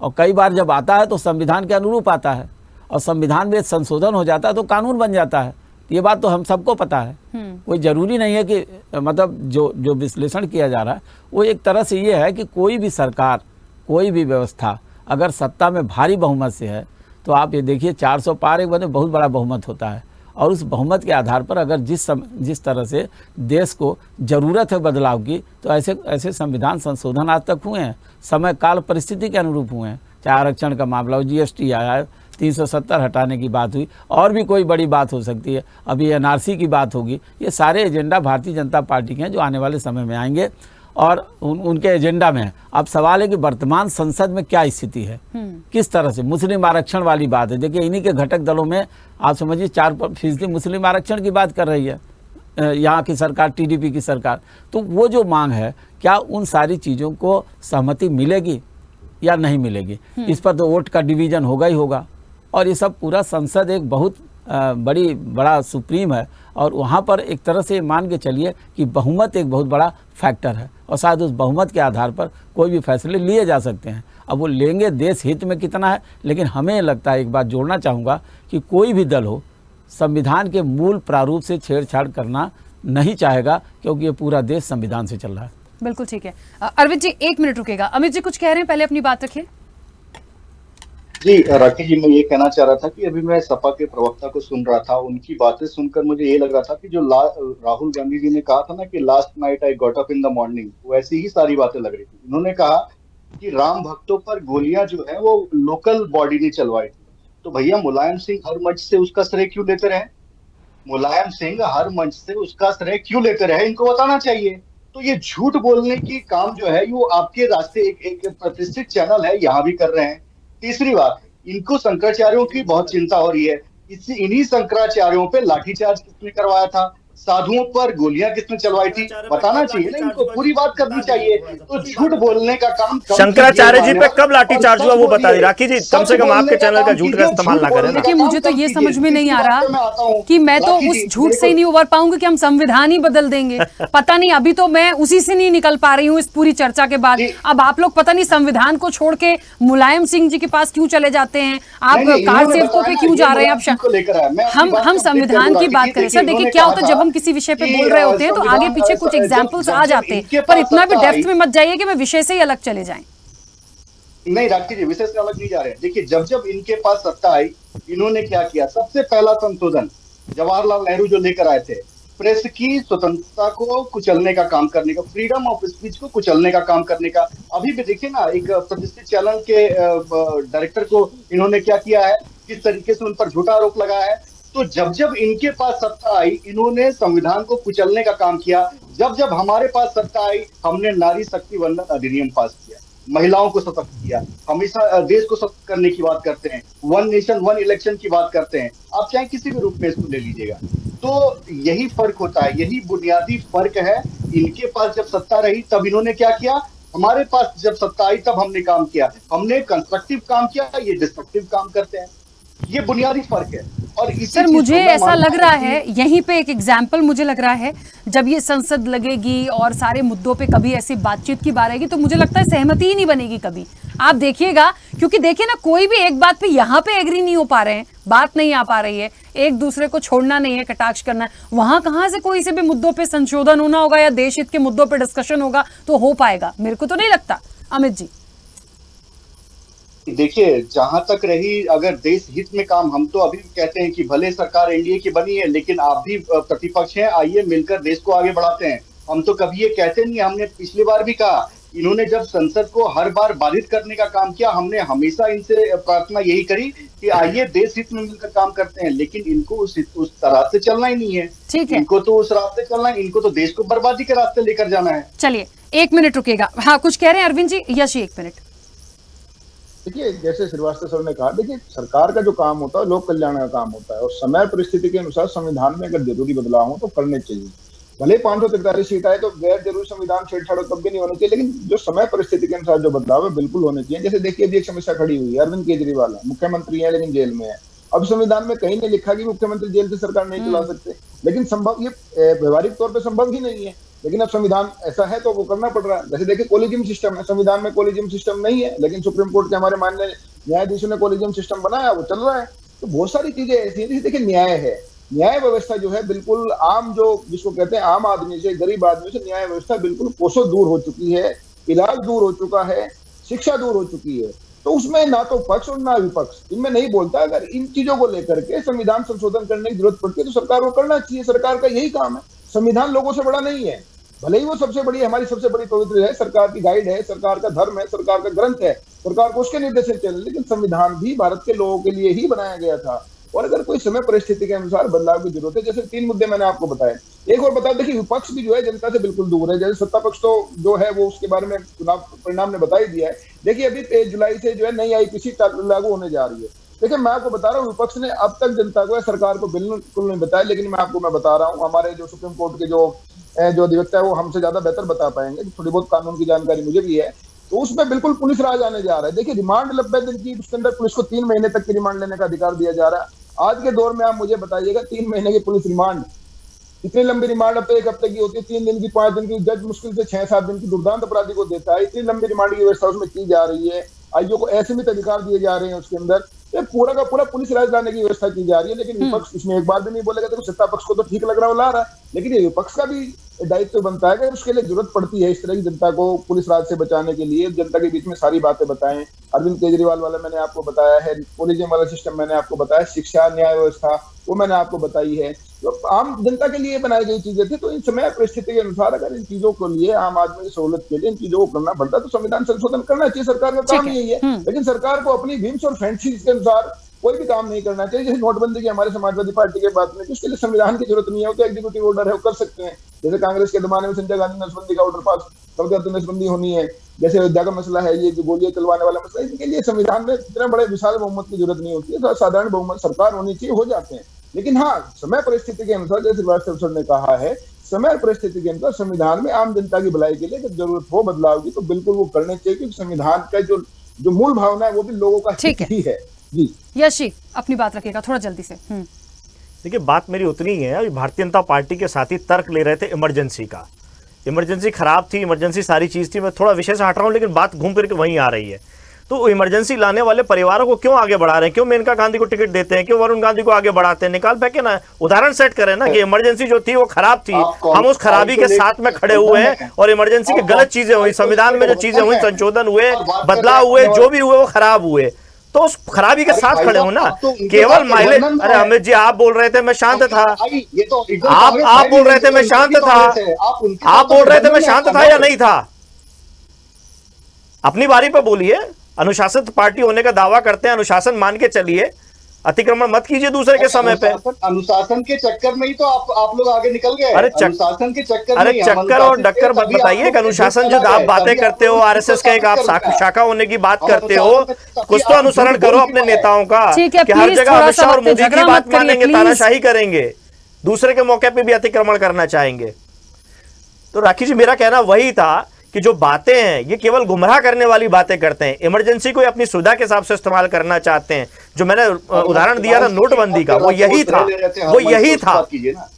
और कई बार जब आता है तो संविधान के अनुरूप आता है, और संविधान में संशोधन हो जाता है तो कानून बन जाता है। ये बात तो हम सबको पता है। कोई ज़रूरी नहीं है कि मतलब जो विश्लेषण किया जा रहा है वो एक तरह से ये है कि कोई भी सरकार, कोई भी व्यवस्था अगर सत्ता में भारी बहुमत से है तो आप ये देखिए 400 पार एक बने बहुत बड़ा बहुमत होता है, और उस बहुमत के आधार पर अगर जिस तरह से देश को ज़रूरत है बदलाव की, तो ऐसे संविधान संशोधन आज तक हुए हैं, समय काल परिस्थिति के अनुरूप हुए हैं। चाहे आरक्षण का मामला हो, GST आया है, 370 हटाने की बात हुई, और भी कोई बड़ी बात हो सकती है, अभी NRC की बात होगी। ये सारे एजेंडा भारतीय जनता पार्टी के हैं जो आने वाले समय में आएंगे और उनके एजेंडा में है। अब सवाल है कि वर्तमान संसद में क्या स्थिति है, किस तरह से मुस्लिम आरक्षण वाली बात है। देखिए इन्हीं के घटक दलों में आप समझिए 4% मुस्लिम आरक्षण की बात कर रही है यहाँ की सरकार, TDP की सरकार। तो वो जो मांग है, क्या उन सारी चीज़ों को सहमति मिलेगी या नहीं मिलेगी, इस पर तो वोट का डिवीजन होगा ही होगा। और ये सब पूरा संसद एक बहुत बड़ा सुप्रीम है, और वहाँ पर एक तरह से मान के चलिए कि बहुमत एक बहुत बड़ा फैक्टर है, और शायद उस बहुमत के आधार पर कोई भी फैसले लिए जा सकते हैं। अब वो लेंगे देश हित में कितना है, लेकिन हमें लगता है, एक बात जोड़ना चाहूँगा कि कोई भी दल हो संविधान के मूल प्रारूप से छेड़छाड़ करना नहीं चाहेगा, क्योंकि ये पूरा देश संविधान से चल रहा है।
बिल्कुल ठीक है। अरविंद जी 1 मिनट रुकेगा। अमित जी कुछ कह रहे हैं, पहले अपनी बात रखिए।
जी राकेश जी, मैं ये कहना चाह रहा था कि अभी मैं सपा के प्रवक्ता को सुन रहा था, उनकी बातें सुनकर मुझे ये लग रहा था कि जो राहुल गांधी जी ने कहा था ना कि last night I got up in the morning, वैसी ही सारी बातें लग रही थी। उन्होंने कहा कि राम भक्तों पर गोलियां जो है वो लोकल बॉडी ने चलवाई थी। तो भैया मुलायम सिंह हर मंच से उसका श्रेय क्यों लेते रहे? मुलायम सिंह हर मंच से उसका श्रेय क्यों लेते रहे, इनको बताना चाहिए। तो ये झूठ बोलने की काम जो है वो आपके रास्ते एक प्रतिष्ठित चैनल है यहाँ भी कर रहे हैं। तीसरी बात, इनको शंकराचार्यों की बहुत चिंता हो रही है। इन्हीं शंकराचार्यों पे लाठीचार्ज किसने करवाया था, साधुओं पर गोलियां किसने चलवाई थी, बताना चाहिए ना, इनको पूरी बात करनी चाहिए। तो झूठ बोलने का काम
शंकराचार्य जी पे कब लाठीचार्ज हुआ वो बता दी। राखी जी कम से कम आपके चैनल का झूठ का इस्तेमाल ना करें।
देखिए मुझे तो ये समझ में नहीं आ रहा कि मैं तो उस झूठ से ही नहीं उबर पाऊंगी कि हम संविधान ही बदल देंगे। पता नहीं, अभी तो मैं उसी से नहीं निकल पा रही हूँ इस पूरी चर्चा के बाद। अब आप लोग पता नहीं संविधान को छोड़ के मुलायम सिंह जी के पास क्यों चले जाते हैं, आप कार सेवकों पे क्यों जा रहे हैं। हम संविधान की बात करें सर, देखिए क्या होता है जब हम किसी विषय पे बोल रहे होते हैं तो आगे पीछे कुछ एग्जांपल्स आ जाते हैं, पर इतना भी डेप्थ में मत जाइए कि मैं विषय से ही अलग चले जाएं।
नहीं राकेश जी, विषय से अलग नहीं जा रहे हैं। देखिए जब इनके पास सत्ता आई, इन्होंने क्या किया, सबसे पहला संशोधन जवाहरलाल नेहरू जो लेकर आए थे, प्रेस की स्वतंत्रता को कुचलने का काम करने का, फ्रीडम ऑफ स्पीच को कुचलने का काम करने का। अभी भी देखिए ना, एक प्रतिष्ठित चैनल के डायरेक्टर को इन्होंने क्या किया है, किस तरीके से उन पर झूठा आरोप लगाया है। तो जब इनके पास सत्ता आई, इन्होंने संविधान को कुचलने का काम किया। जब हमारे पास सत्ता आई, हमने नारी शक्ति वंदन अधिनियम पास किया, महिलाओं को सशक्त किया। हमेशा देश को सशक्त करने की बात करते हैं, 1 नेशन 1 इलेक्शन की बात करते हैं। आप चाहे किसी भी रूप में इसको ले लीजिएगा। तो यही फर्क होता है, यही बुनियादी फर्क है। इनके पास जब सत्ता रही तब इन्होंने क्या किया, हमारे पास जब सत्ता आई तब हमने काम किया। हमने कंस्ट्रक्टिव काम किया, ये डिस्ट्रक्टिव काम करते हैं। ये बुनियादी फर्क है। और
सर मुझे ऐसा लग रहा है, यहीं पे एक एग्जाम्पल मुझे लग रहा है, जब ये संसद लगेगी और सारे मुद्दों पे कभी ऐसी बातचीत की बात आएगी तो मुझे लगता है सहमति ही नहीं बनेगी कभी। आप देखिएगा, क्योंकि देखिए ना, कोई भी एक बात पे यहाँ पे एग्री नहीं हो पा रहे हैं, बात नहीं आ पा रही है, एक दूसरे को छोड़ना नहीं है, कटाक्ष करना है। वहां कहां से कोई से भी मुद्दों पे संशोधन होना होगा या देश हित के मुद्दों पे डिस्कशन होगा तो हो पाएगा, मेरे को तो नहीं लगता। अमित जी
देखिए, जहां तक रही अगर देश हित में काम, हम तो अभी कहते हैं कि भले सरकार एनडीए की बनी है लेकिन आप भी प्रतिपक्ष हैं, आइए मिलकर देश को आगे बढ़ाते हैं। हम तो कभी ये कहते नहीं, हमने पिछली बार भी कहा। इन्होंने जब संसद को हर बार बाधित करने का काम किया, हमने हमेशा इनसे प्रार्थना यही करी कि आइए देश हित में मिलकर काम करते हैं। लेकिन इनको उस तरह से चलना ही नहीं है।
ठीक है,
इनको तो उस रास्ते चलना है, इनको तो देश को बर्बादी के रास्ते लेकर जाना है।
चलिए 1 मिनट रुकेगा। हाँ कुछ कह रहे हैं अरविंद जी? यश 1 मिनट।
देखिए जैसे श्रीवास्तव सर ने कहा, देखिए सरकार का जो काम होता है लोक कल्याण का काम होता है, और समय परिस्थिति के अनुसार संविधान में अगर जरूरी बदलाव हो तो करने चाहिए। भले 543 सीट आए तो गैर जरूरी संविधान छेड़छाड़ तब भी नहीं होनी चाहिए, लेकिन जो समय परिस्थिति के अनुसार जो बदलाव है बिल्कुल होने चाहिए। जैसे देखिए अभी एक समस्या खड़ी हुई है, अरविंद केजरीवाल है, मुख्यमंत्री है लेकिन जेल में है। अब संविधान में कहीं नहीं लिखा कि मुख्यमंत्री जेल से सरकार नहीं चला सकते, लेकिन संभव ये व्यवहारिक तौर पर संभव ही नहीं है। लेकिन अब संविधान ऐसा है तो वो करना पड़ रहा है। जैसे देखिए कोलिजियम सिस्टम है, संविधान में कोलिजियम सिस्टम नहीं है, लेकिन सुप्रीम कोर्ट के हमारे माननीय न्यायाधीशों ने कोलिजियम सिस्टम बनाया, वो चल रहा है। तो बहुत सारी चीजें ऐसी हैं। देखिए न्याय है, न्याय व्यवस्था जो है बिल्कुल आम, जो जिसको कहते हैं आम आदमी से, गरीब आदमी से न्याय व्यवस्था बिल्कुल कोसों दूर हो चुकी है, इलाज दूर हो चुका है, शिक्षा दूर हो चुकी है। तो उसमें ना तो पक्ष और ना विपक्ष इनमें नहीं बोलता। अगर इन चीजों को लेकर के संविधान संशोधन करने की जरूरत पड़ती है तो सरकार को करना चाहिए। सरकार का यही काम है। संविधान लोगों से बड़ा नहीं है, भले ही वो सबसे बड़ी, हमारी सबसे बड़ी पवित्र है, सरकार की गाइड है, सरकार का धर्म है, सरकार का ग्रंथ है, सरकार को उसके निर्देश से चले। लेकिन संविधान भी भारत के लोगों के लिए ही बनाया गया था, और अगर कोई समय परिस्थिति के अनुसार बदलाव की जरूरत है, जैसे 3 मुद्दे मैंने आपको बताए। एक और बता, देखिए विपक्ष भी जो है जनता से बिल्कुल दूर है। जैसे सत्ता पक्ष तो जो है वो उसके बारे में चुनाव परिणाम ने बता ही दिया है। देखिए अभी 23 जुलाई से जो है नई आईपीसी लागू होने जा रही है। देखिए मैं आपको बता रहा हूँ, विपक्ष ने अब तक जनता को, सरकार को बिल्कुल नहीं बताया, लेकिन मैं बता रहा हूँ, हमारे जो सुप्रीम कोर्ट के जो अधिवक्ता है वो हमसे ज्यादा बेहतर बता पाएंगे, थोड़ी बहुत कानून की जानकारी मुझे भी है। तो उसमें बिल्कुल पुलिस राज आने जा रहा है। देखिए रिमांड 90 दिन की, उसके अंदर पुलिस को 3 महीने तक की रिमांड लेने का अधिकार दिया जा रहा है। आज के दौर में आप मुझे बताइएगा 3 महीने की पुलिस रिमांड, इतनी लंबी रिमांड अब तो 1 हफ्ते की होती है, 3 दिन की, 5 दिन की, जज मुश्किल से 6-7 दिन की दुर्दांत अपराधी को देता है। इतनी लंबी रिमांड की व्यवस्था उसमें की जा रही है। आईओ को असीमित अधिकार दिए जा रहे हैं उसके अंदर। ये पूरा का पूरा पुलिस राज लाने की व्यवस्था की जा रही है। लेकिन विपक्ष इसमें एक बार भी नहीं बोलेगा। तो सत्ता पक्ष को तो ठीक लग रहा है, वो ला रहा है, लेकिन ये विपक्ष का भी दायित्व बनता है कि उसके लिए जरूरत पड़ती है इस तरह की जनता को पुलिस राज से बचाने के लिए, जनता के बीच में सारी बातें बताएं। अरविंद केजरीवाल वाला मैंने आपको बताया है, कोलिजियम वाला सिस्टम मैंने आपको बताया, शिक्षा न्याय व्यवस्था वो मैंने आपको बताई है। तो आम जनता के लिए बनाई गई चीजें थी। तो इन समय परिस्थिति के अनुसार अगर इन चीजों को लिए आम आदमी की सहूलत के लिए इन चीजों को करना पड़ता तो संविधान संशोधन करना चाहिए। सरकार का काम यही है। लेकिन सरकार को अपनी विम्स और फैंसीज के अनुसार कोई भी काम नहीं करना चाहिए। जैसे नोटबंदी की हमारे समाजवादी पार्टी के बात में, उसके लिए संविधान की जरूरत नहीं है, वो तो एग्जीक्यूटिव ऑर्डर है, वो कर सकते हैं। जैसे कांग्रेस के जमाने में संजय गांधी नसबंदी का ऑर्डर पास कर दिया, तो नसबंदी होनी है। जैसे अयोध्या का मसला है, ये जो गोलियां चलवाने वाला मसला, इसके लिए संविधान में इतने बड़े विशाल बहुमत की जरूरत नहीं होती है। साधारण बहुमत सरकार होनी चाहिए, हो जाते हैं। लेकिन हाँ, समय परिस्थिति के अनुसार, जैसे श्रीवास्तव सर ने कहा है, समय परिस्थिति के अनुसार संविधान में आम जनता की भलाई के लिए जब जरूरत हो बदलाव की तो बिल्कुल वो करने चाहिए, क्योंकि संविधान का जो मूल भावना है वो भी लोगों का हित ही है। जी
यश जी अपनी बात रखिएगा थोड़ा जल्दी से।
देखिए बात मेरी उतनी ही है। अभी भारतीय जनता पार्टी के साथी तर्क ले रहे थे इमरजेंसी का, इमरजेंसी खराब थी, इमरजेंसी सारी चीज थी। मैं थोड़ा विषय से हट रहा हूं, लेकिन बात घूम फिर के वहीं आ रही है। तो इमरजेंसी लाने वाले परिवारों को क्यों आगे बढ़ा रहे हैं? क्यों मेनका गांधी को टिकट देते हैं? क्यों वरुण गांधी को आगे बढ़ाते हैं? निकाल फेंके ना, उदाहरण सेट करें ना कि इमरजेंसी जो थी वो खराब थी, हम उस खराबी के साथ में खड़े हुए हैं, और इमरजेंसी की गलत चीजें हुई, संविधान में जो चीजें हुई, संशोधन हुए, बदलाव हुए, जो भी हुए वो खराब हुए, तो उस खराबी के साथ खड़े हो ना। केवल माइलेज, अरे अमित जी आप बोल रहे थे मैं शांत था, आप बोल रहे थे मैं शांत था, आप बोल रहे थे मैं शांत था या नहीं था? अपनी बारी पर बोलिए। अनुशासित पार्टी होने का दावा करते हैं, अनुशासन मान के चलिए, अतिक्रमण मत कीजिए दूसरे के समय पे।
अनुशासन के चक्कर में ही तो आप लोग आगे निकल गए।
अरे
अनुशासन के चक्कर,
अरे चक्कर और डक्कर मत बताइए। अनुशासन जो आप बातें करते हो, आरएसएस का एक आप शाखा होने की बात करते हो, कुछ तो अनुसरण करो अपने नेताओं का, कि हर जगह अमित शाह और मोदी की बात मानेंगे, तानाशाही करेंगे, दूसरे के मौके पे भी अतिक्रमण करना चाहेंगे। तो राखी जी मेरा कहना वही था कि जो बातें हैं ये केवल गुमराह करने वाली बातें करते हैं। इमरजेंसी को अपनी सुविधा के हिसाब से इस्तेमाल करना चाहते हैं। जो मैंने उदाहरण दिया था नोटबंदी का, वो यही था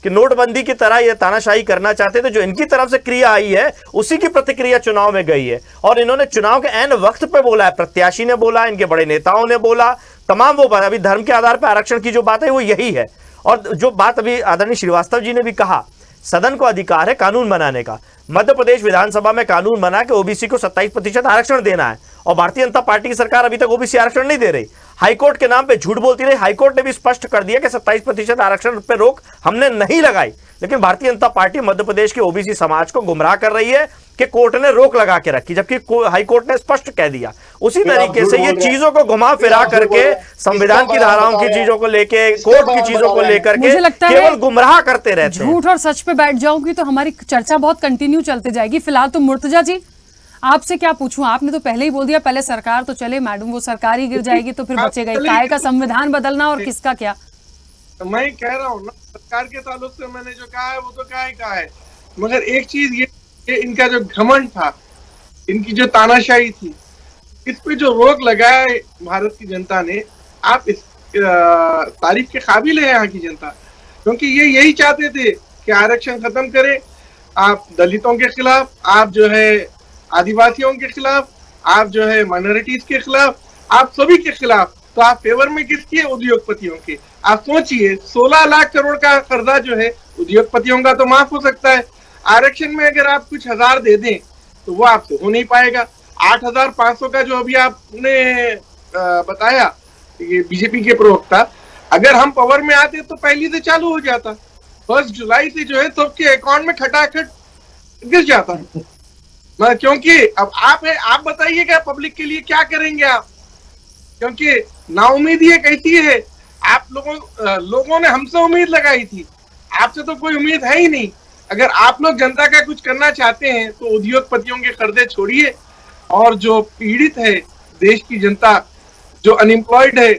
कि नोटबंदी की तरह ये तानाशाही करना चाहते थे। जो इनकी तरफ से क्रिया आई है उसी की प्रतिक्रिया चुनाव में गई है, और इन्होंने चुनाव के ऐन वक्त पे बोला है, प्रत्याशी ने बोला, इनके बड़े नेताओं ने बोला, तमाम वो बात, अभी धर्म के आधार पर आरक्षण की जो बात है वो यही है। और जो बात अभी आदरणीय श्रीवास्तव जी ने भी कहा, सदन को अधिकार है कानून बनाने का। मध्य प्रदेश विधानसभा में कानून बना के ओबीसी को 27% आरक्षण देना है, और भारतीय जनता पार्टी की सरकार अभी तक ओबीसी आरक्षण नहीं दे रही। हाईकोर्ट के नाम पे झूठ बोलती रही। हाईकोर्ट ने भी स्पष्ट कर दिया कि 27% आरक्षण पे रोक हमने नहीं लगाई, लेकिन भारतीय जनता पार्टी मध्य प्रदेश के ओबीसी समाज को गुमराह कर रही है कि कोर्ट ने रोक लगा के रखी, जबकि हाईकोर्ट ने स्पष्ट कह दिया। उसी तरीके से ये चीजों को घुमा फिरा करके संविधान की धाराओं की चीजों को लेके, कोर्ट की चीजों को लेकर के केवल गुमराह करते रहते हैं।
झूठ और सच पे बैठ जाऊंगी तो हमारी चर्चा बहुत कंटिन्यू चलते जाएगी। फिलहाल तो मुर्तजा जी आपसे क्या पूछूं, आपने तो पहले ही बोल दिया, पहले सरकार तो चले मैडम, वो सरकार ही गिर जाएगी तो फिर बचेगा ही, काय का संविधान बदलना और किसका क्या।
मैं कह रहा हूँ ना, सरकार के ताल्लुक से मैंने जो कहा है वो तो कहा है, मगर एक चीज ये इनका जो घमंड था, इनकी जो तानाशाही थी, इस पे जो रोक लगाया भारत की जनता ने, आप तारीफ के काबिल है यहाँ की जनता, क्योंकि ये यही चाहते थे कि आरक्षण खत्म करें। आप दलितों के खिलाफ, आप जो है आदिवासियों के खिलाफ, आप जो है माइनॉरिटीज के खिलाफ, आप सभी के खिलाफ। तो आप फेवर में किसके? उद्योगपतियों के। आप सोचिए 16 लाख करोड़ का कर्जा जो है उद्योगपतियों का तो माफ हो सकता है, आरक्षण में अगर आप कुछ हजार दे दें तो वो आपसे हो नहीं पाएगा। 8,500 का जो अभी आपने बताया ये बीजेपी के प्रवक्ता, अगर हम पावर में आते तो पहले से चालू हो जाता, 1 जुलाई से जो है सबके अकाउंट में खटाखट गिर जाता। क्योंकि अब आप बताइएगा पब्लिक के लिए क्या करेंगे आप, क्योंकि नाउम्मीदी कैसी है। आप लोगों ने हमसे उम्मीद लगाई थी, आपसे तो कोई उम्मीद है ही नहीं। अगर आप लोग जनता का कुछ करना चाहते हैं तो उद्योगपतियों के कर्जे छोड़िए, और जो पीड़ित है देश की जनता, जो अनएम्प्लॉयड है,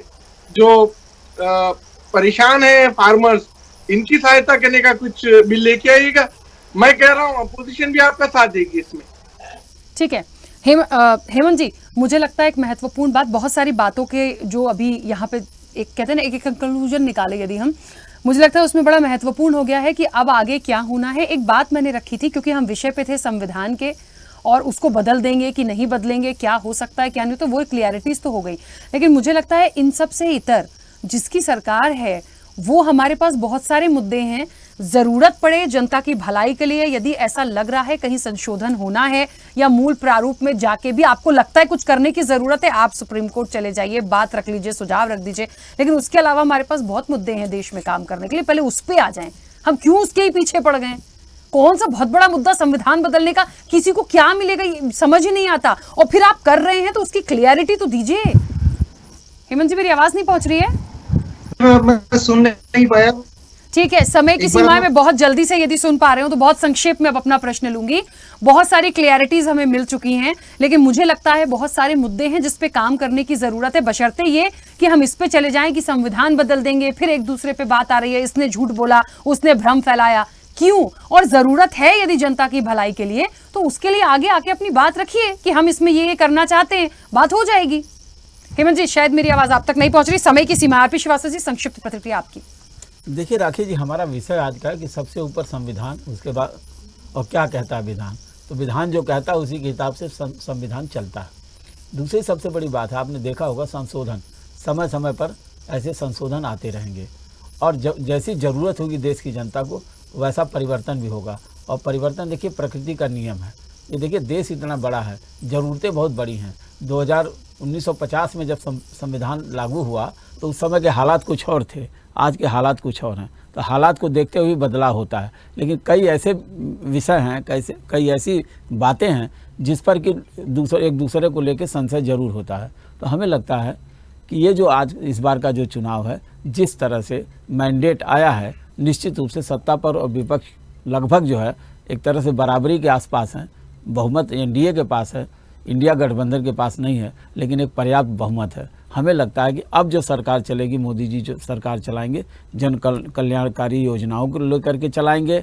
जो परेशान है फार्मर्स, इनकी सहायता करने का कुछ बिल लेके आइएगा। मैं कह रहा हूँ अपोजिशन भी आपका साथ देगी इसमें।
ठीक है हेमंत जी, मुझे लगता है एक महत्वपूर्ण बात, बहुत सारी बातों के जो अभी यहाँ पे एक कहते हैं ना एक कंक्लूजन निकाले यदि हम, मुझे लगता है उसमें बड़ा महत्वपूर्ण हो गया है कि अब आगे क्या होना है। एक बात मैंने रखी थी क्योंकि हम विषय पे थे संविधान के, और उसको बदल देंगे कि नहीं बदलेंगे, क्या हो सकता है क्या नहीं, तो वो क्लियरिटीज तो हो गई। लेकिन मुझे लगता है इन सब से इतर जिसकी सरकार है वो हमारे पास बहुत सारे मुद्दे हैं। जरूरत पड़े जनता की भलाई के लिए, यदि ऐसा लग रहा है कहीं संशोधन होना है या मूल प्रारूप में जाके भी आपको लगता है कुछ करने की जरूरत है, आप सुप्रीम कोर्ट चले जाइए, बात रख लीजिए, सुझाव रख दीजिए। लेकिन उसके अलावा हमारे पास बहुत मुद्दे हैं देश में काम करने के लिए, पहले उस पर आ जाएं। हम क्यों उसके ही पीछे पड़ गए? कौन सा बहुत बड़ा मुद्दा संविधान बदलने का, किसी को क्या मिलेगा समझ ही नहीं आता, और फिर आप कर रहे हैं तो उसकी क्लियरिटी तो दीजिए। हेमंत जी मेरी आवाज नहीं पहुंच रही है?
मैं सुन नहीं पाया।
ठीक है, समय की सीमा में बहुत जल्दी से यदि सुन पा रहे हो तो बहुत संक्षेप में अब अपना प्रश्न लूंगी। बहुत सारी क्लियरिटीज हमें मिल चुकी हैं, लेकिन मुझे लगता है बहुत सारे मुद्दे हैं जिस पे काम करने की जरूरत है, बशर्ते ये कि हम इस पे चले जाएं कि संविधान बदल देंगे, फिर एक दूसरे पे बात आ रही है, इसने झूठ बोला, उसने भ्रम फैलाया। क्यों? और जरूरत है यदि जनता की भलाई के लिए तो उसके लिए आगे आके अपनी बात रखिए कि हम इसमें ये करना चाहते हैं, बात हो जाएगी। हेमंत जी शायद मेरी आवाज आप तक नहीं पहुंच रही, समय की सीमा। आरपी श्रीवास्तव जी संक्षिप्त प्रतिक्रिया आपकी।
देखिए राखी जी, हमारा विषय आज का है कि सबसे ऊपर संविधान, उसके बाद और क्या कहता है विधान। तो विधान जो कहता है उसी के हिसाब से संविधान चलता है। दूसरी सबसे बड़ी बात है, आपने देखा होगा संशोधन, समय समय पर ऐसे संशोधन आते रहेंगे, और जैसी ज़रूरत होगी देश की जनता को वैसा परिवर्तन भी होगा। और परिवर्तन देखिए प्रकृति का नियम है। ये देखिए देश इतना बड़ा है, ज़रूरतें बहुत बड़ी हैं। 1950 में जब संविधान लागू हुआ तो उस समय के हालात कुछ और थे, आज के हालात कुछ और हैं। तो हालात को देखते हुए बदलाव होता है, लेकिन कई ऐसे विषय हैं, कई ऐसी बातें हैं जिस पर कि एक दूसरे को लेकर संशय जरूर होता है। तो हमें लगता है कि ये जो आज इस बार का जो चुनाव है, जिस तरह से मैंडेट आया है, निश्चित रूप से सत्ता पर और विपक्ष लगभग जो है एक तरह से बराबरी के आसपास हैं। बहुमत एनडीए के पास है, इंडिया गठबंधन के पास नहीं है, लेकिन एक पर्याप्त बहुमत है। हमें लगता है कि अब जो सरकार चलेगी, मोदी जी जो सरकार चलाएंगे, जन कल्याणकारी योजनाओं को लेकर के चलाएंगे,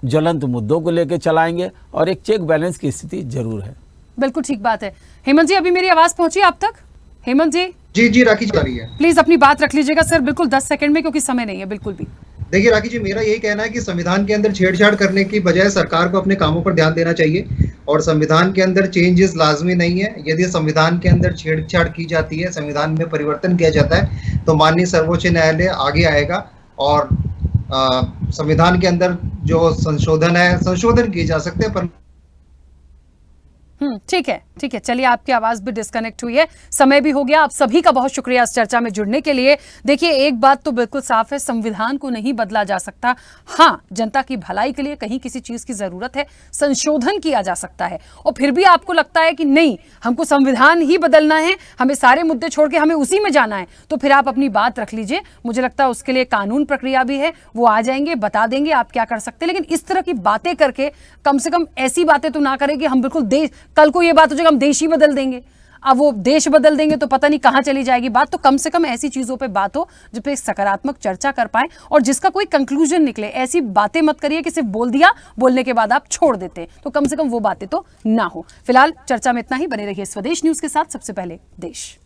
ज्वलंत मुद्दों को लेकर चलाएंगे, और एक चेक बैलेंस की स्थिति जरूर है।
बिल्कुल ठीक बात है। हेमंत जी अभी मेरी आवाज पहुंची आप तक? हेमंत जी
जी राखी जा रही है।
प्लीज अपनी बात रख लीजिएगा सर, बिल्कुल 10 सेकंड में, क्योंकि समय नहीं है बिल्कुल भी।
देखिए राखी जी, मेरा यही कहना है कि संविधान के अंदर छेड़छाड़ करने की बजाय सरकार को अपने कामों पर ध्यान देना चाहिए, और संविधान के अंदर चेंजेस लाजमी नहीं है। यदि संविधान के अंदर छेड़छाड़ की जाती है, संविधान में परिवर्तन किया जाता है, तो माननीय सर्वोच्च न्यायालय आगे आएगा और संविधान के अंदर जो संशोधन किए जा सकते हैं। पर
ठीक है चलिए, आपकी आवाज भी डिस्कनेक्ट हुई है, समय भी हो गया। आप सभी का बहुत शुक्रिया इस चर्चा में जुड़ने के लिए। देखिए एक बात तो बिल्कुल साफ है, संविधान को नहीं बदला जा सकता। हाँ, जनता की भलाई के लिए कहीं किसी चीज की जरूरत है, संशोधन किया जा सकता है। और फिर भी आपको लगता है कि नहीं, हमको संविधान ही बदलना है, हमें सारे मुद्दे छोड़ के हमें उसी में जाना है, तो फिर आप अपनी बात रख लीजिए। मुझे लगता है उसके लिए कानून प्रक्रिया भी है, वो आ जाएंगे, बता देंगे आप क्या कर सकते हैं। लेकिन इस तरह की बातें करके कम से कम ऐसी बातें तो ना करें कि हम बिल्कुल कल को ये बात हो जाएगी हम देश ही बदल देंगे। अब वो देश बदल देंगे तो पता नहीं कहां चली जाएगी बात। तो कम से कम ऐसी चीजों पे बात हो जिस पे सकारात्मक चर्चा कर पाए और जिसका कोई कंक्लूजन निकले। ऐसी बातें मत करिए कि सिर्फ बोल दिया, बोलने के बाद आप छोड़ देते हैं, तो कम से कम वो बातें तो ना हो। फिलहाल चर्चा में इतना ही। बने रहिए स्वदेश न्यूज के साथ। सबसे पहले देश।